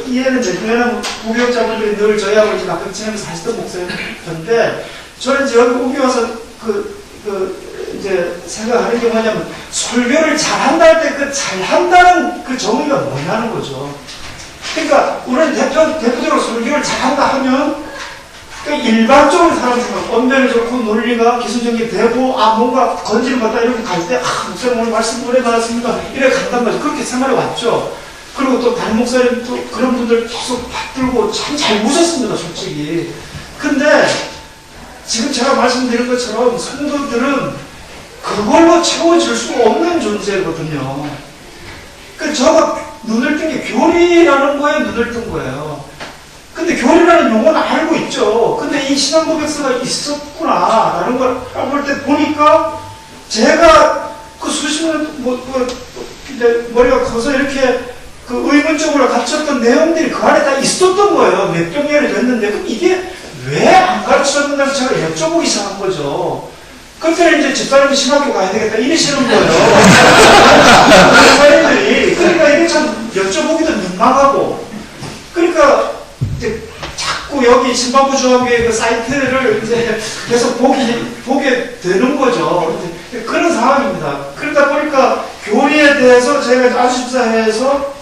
이해는 되면 무교육자분들이 늘 저희하고 이제 가끔 지내면서 하시던 목사님인데, 저는 이제 여기 오기 와서 이제 생각하는 게 뭐냐면, 설교를 잘한다 할 때 잘한다는 정의가 뭐냐는 거죠. 그러니까 우리는 대표적으로 설교를 잘한다 하면 일반적으로 사람들은 언변이 좋고 논리가 기술적인 되고 뭔가 건지를 받다 이렇게 갈 때 목사님 오늘 말씀 오래 받았습니다 이래 간단 말이죠. 그렇게 생활해 왔죠. 그리고 또 다른 목사님 또 그런 분들 계속 받들고 참 잘 모셨습니다. 솔직히. 근데 지금 제가 말씀드린 것처럼 성도들은 그걸로 채워질 수 없는 존재거든요. 그러니까 저가 눈을 뜬 게 교리라는 거에 눈을 뜬 거예요. 근데 교리라는 용어는 알고 있죠. 근데 이 신앙 고백서가 있었구나라는 걸 볼 때 보니까 제가 수십 년 이제 머리가 커서 이렇게 의문적으로 갇혔던 내용들이 그 안에 다 있었던 거예요. 몇백 년이 됐는데 그럼 이게 왜 안 가르쳐줬는지 제가 여쭤보기 시작한 거죠. 그때는 이제 집사님 신학교 가야 되겠다 이러시는 거예요. 집사님들이. 그러니까 이게 참 여쭤보기도 민망하고. 그러니까 이제 자꾸 여기 신방부 중앙교회 사이트를 이제 계속 보게 되는 거죠. 그런 상황입니다. 그러다 보니까 교리에 대해서 제가 안수집사회에서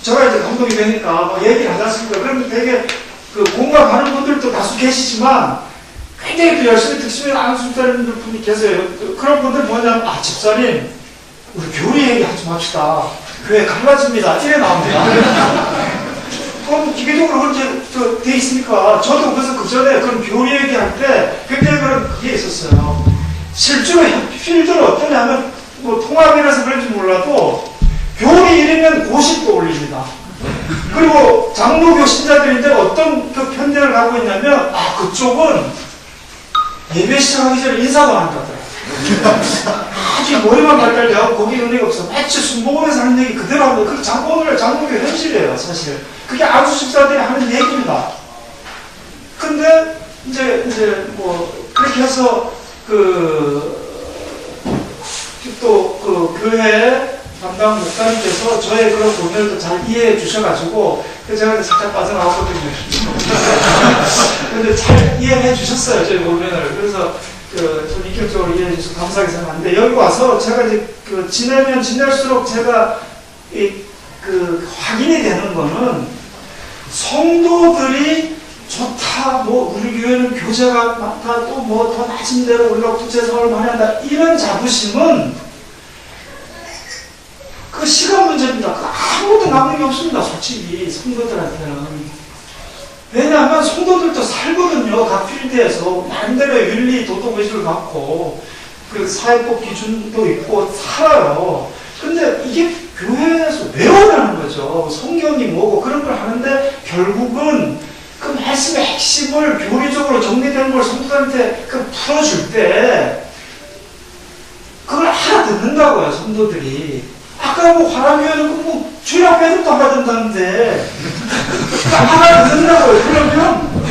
제가 이제 감독이 되니까 얘기를 하지 않습니까? 그러면 되게 공감하는 분들도 다수 계시지만 굉장히 열심히 특심히 아는 집사님들 분이 계세요. 그런 분들 뭐냐면 집사님 우리 교리 얘기하지 맙시다. 교회 갈라집니다. 이래 나옵니다. 그럼 기계적으로 그렇게 돼 있으니까 저도 그래서 그 전에 그런 교리 얘기할 때 굉장히 그게 있었어요. 실제로 필드는 어떠냐면 통합이라서 그런지 몰라도 교리 이르면 고식도 올립니다. 그리고 장로교 신자들인데 어떤 편견을 갖고 있냐면 그쪽은 예배 시작하기 전에 인사도 안 한다더라. 아주 머리만 발달돼서 거기 은혜가 없어. 마치 술 먹으면서 하는 얘기 그대로 합니다. 그게 오늘 장로교 현실이에요, 사실. 그게 안수집사들이 하는 얘기입니다. 근데 이제 그렇게 해서 교회 담당 목사님께서 저의 그런 고민을 잘 이해해 주셔가지고 제가 살짝 빠져나왔거든요. 근데 잘 이해해 주셨어요, 저희 고민을. 그래서 좀 인격적으로 이해해 주셔서 감사하게 생각하는데 여기 와서 제가 이제 지내면 지낼수록 제가 확인이 되는 거는 성도들이 좋다, 우리 교회는 교제가 많다, 또 더 낮은 데로 우리가 구체성을 많이 한다, 이런 자부심은 시간 문제입니다. 아무것도 남는 게 없습니다. 솔직히 성도들한테는. 왜냐하면 성도들도 살거든요. 각 필드에서 나름대로의 윤리, 도덕 의식을 갖고 사회법 기준도 있고 살아요. 근데 이게 교회에서 외워라는 거죠. 성경이 뭐고 그런 걸 하는데 결국은 그 말씀의 핵심을 교리적으로 정리된 걸 성도들한테 그 풀어줄 때 그걸 알아듣는다고요, 성도들이. 아까 뭐 화랑교회는 뭐 주일학 배듭도 안 받는다는데 알아듣는다고요. 그러면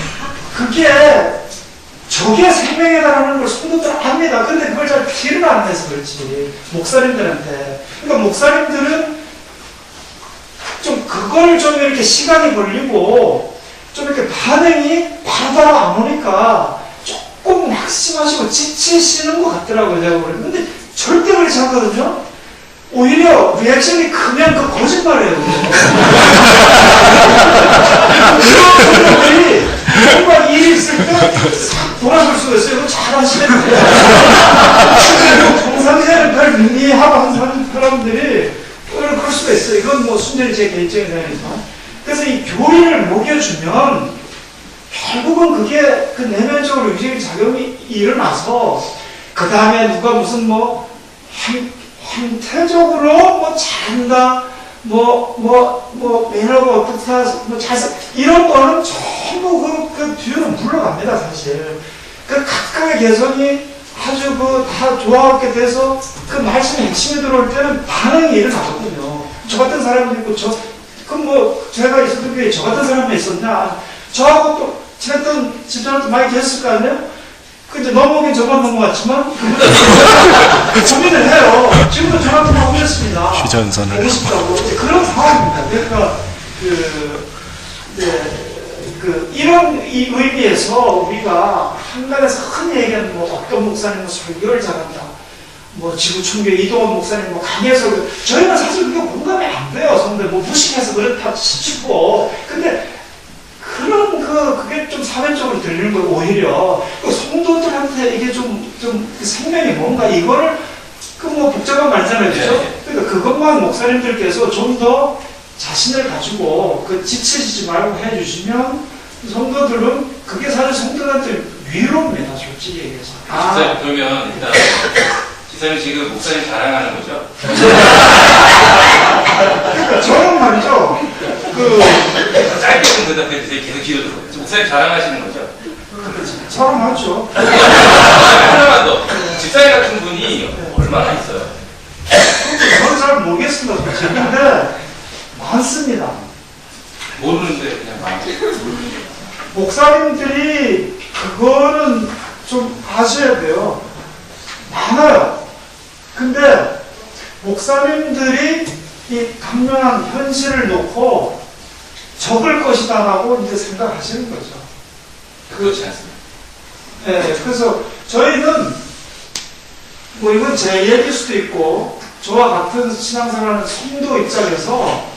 그게 저게 생명이다라는 걸 성도들은 압니다. 근데 그걸 잘 피를 안 내서 그렇지. 목사님들한테. 그러니까 목사님들은 좀 그걸 좀 이렇게 시간이 걸리고 좀 이렇게 반응이 바로바로 안 오니까 조금 낙심하시고 지치시는 것 같더라고요. 제가 보니까. 근데 절대 그렇지 않거든요. 오히려 리액션이 크면 그 거짓말이에요. 그런 뭔가 일이 있을 때 싹 돌아볼 수가 있어요. 이거 잘하시는데. 평상시에는 별 미미하고 하는 사람들이 그럴 수가 있어요. 이건 뭐 순전히 제 개인적인 생각이지만. 그래서 이 교리를 먹여주면 결국은 그게 그 내면적으로 유지의 작용이 일어나서 그 다음에 누가 무슨 뭐 형태적으로 뭐 잘한다, 매너가 어떻다, 이런 거는 전부 그 뒤로 물러갑니다, 사실. 그 각각의 개성이 아주 다 조화롭게 돼서 그 말씀의 핵심이 들어올 때는 반응이 일어나거든요. 저 같은 사람도 있고, 제가 있었던 교회에 저 같은 사람이 있었냐. 저하고 또 지냈던 집사람도 많이 계셨을 거 아니에요? 근데 넘어오긴 저만 넘어왔지만 고민을 해요. 지금도 저한테 넘어오셨습니다. 휴전선을 보고 싶다고. 그런 상황입니다. 그러니까 이런 이 의미에서 우리가 한간에서 흔히 얘기하는 어떤 목사님은 설교를 잘한다. 지구촌교회 이동원 목사님 강해서 저희는 사실 그게 공감이 안 돼요. 성도들 무식해서 그렇다 싶고. 근데 그게 좀 사회적으로 들리는 거예요, 오히려. 성도들한테 이게 좀 생명이 뭔가, 이거를, 복잡한 말이잖아요, 그죠? 그러니까 그것만 목사님들께서 좀 더 자신을 가지고 지치지 말고 해주시면 성도들은 그게 사실 성도들한테 위로입니다, 솔직히 얘기해서. 지사님, 그러면 일단, 지사님 지금 목사님 자랑하는 거죠? 그러니까 저는 말이죠, 짧게 좀 대답해 주세요. 계속 길어도. 목사님 자랑하시는 거죠? 자랑하죠. 하나만 더. 집사님 같은 분이 얼마나 있어요? 저는 잘 모르겠습니다, 솔직히. 근데 많습니다. 모르는데 그냥 많아요. 목사님들이 그거는 좀 아셔야 돼요. 많아요. 근데 목사님들이 이 강렬한 현실을 놓고 적을 것이다라고 이제 생각하시는 거죠. 그렇지 않습니다. 네, 그래서 저희는 이건 제 얘기일 수도 있고 저와 같은 신앙생활하는 성도 입장에서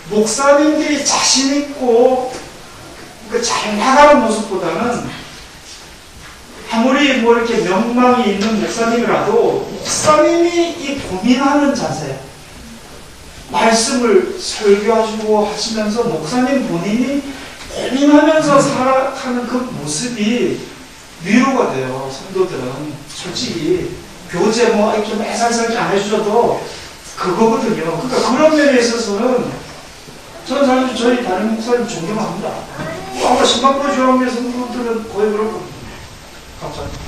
목사님들이 자신 있고 잘 나가는 모습보다는 아무리 이렇게 명망이 있는 목사님이라도 목사님이 이 고민하는 자세, 말씀을 설교하시고 하시면서 목사님 본인이 고민하면서 살아가는 그 모습이 위로가 돼요. 성도들은 솔직히 교제 이렇게 매살살기 안 해주셔도 그거거든요. 그러니까 그런 면에 있어서는 저는 사실 저희 다른 목사님 존경합니다. 아마 신방부 조합의 성도들은 거의 그럴 겁니다. 감사합니다.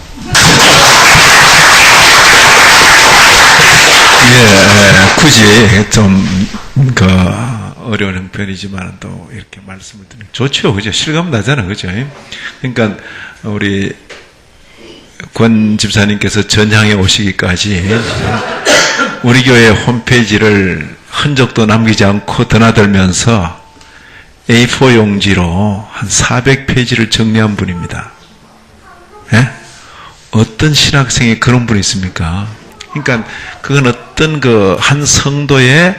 굳이 좀 어려운 형편이지만 또 이렇게 말씀을 드리면 좋죠, 그죠? 실감 나잖아, 그죠? 그러니까 우리 권 집사님께서 전향에 오시기까지 우리 교회 홈페이지를 흔적도 남기지 않고 드나들면서 A4 용지로 한 400페이지를 정리한 분입니다. 예? 어떤 신학생이 그런 분이 있습니까? 그러니까 그건 어떤 한 성도의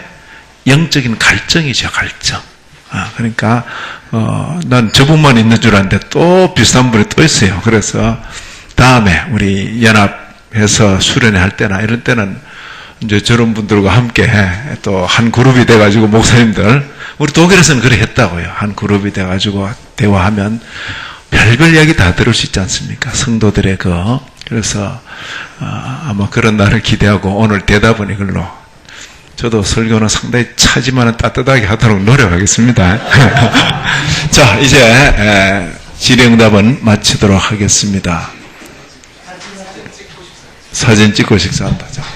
영적인 갈증이죠, 갈증. 그러니까 난 저분만 있는 줄 알았는데 또 비슷한 분이 또 있어요. 그래서 다음에 우리 연합해서 수련회 할 때나 이런 때는 이제 저런 분들과 함께 또 한 그룹이 돼가지고 목사님들, 우리 독일에서는 그래 했다고요. 한 그룹이 돼가지고 대화하면 별별 이야기 다 들을 수 있지 않습니까? 성도들의 그래서 아마 그런 날을 기대하고 오늘 대답은 이걸로. 저도 설교는 상당히 차지만은 따뜻하게 하도록 노력하겠습니다. 자, 이제 질의응답은 마치도록 하겠습니다. 사진 찍고 식사한다. 자.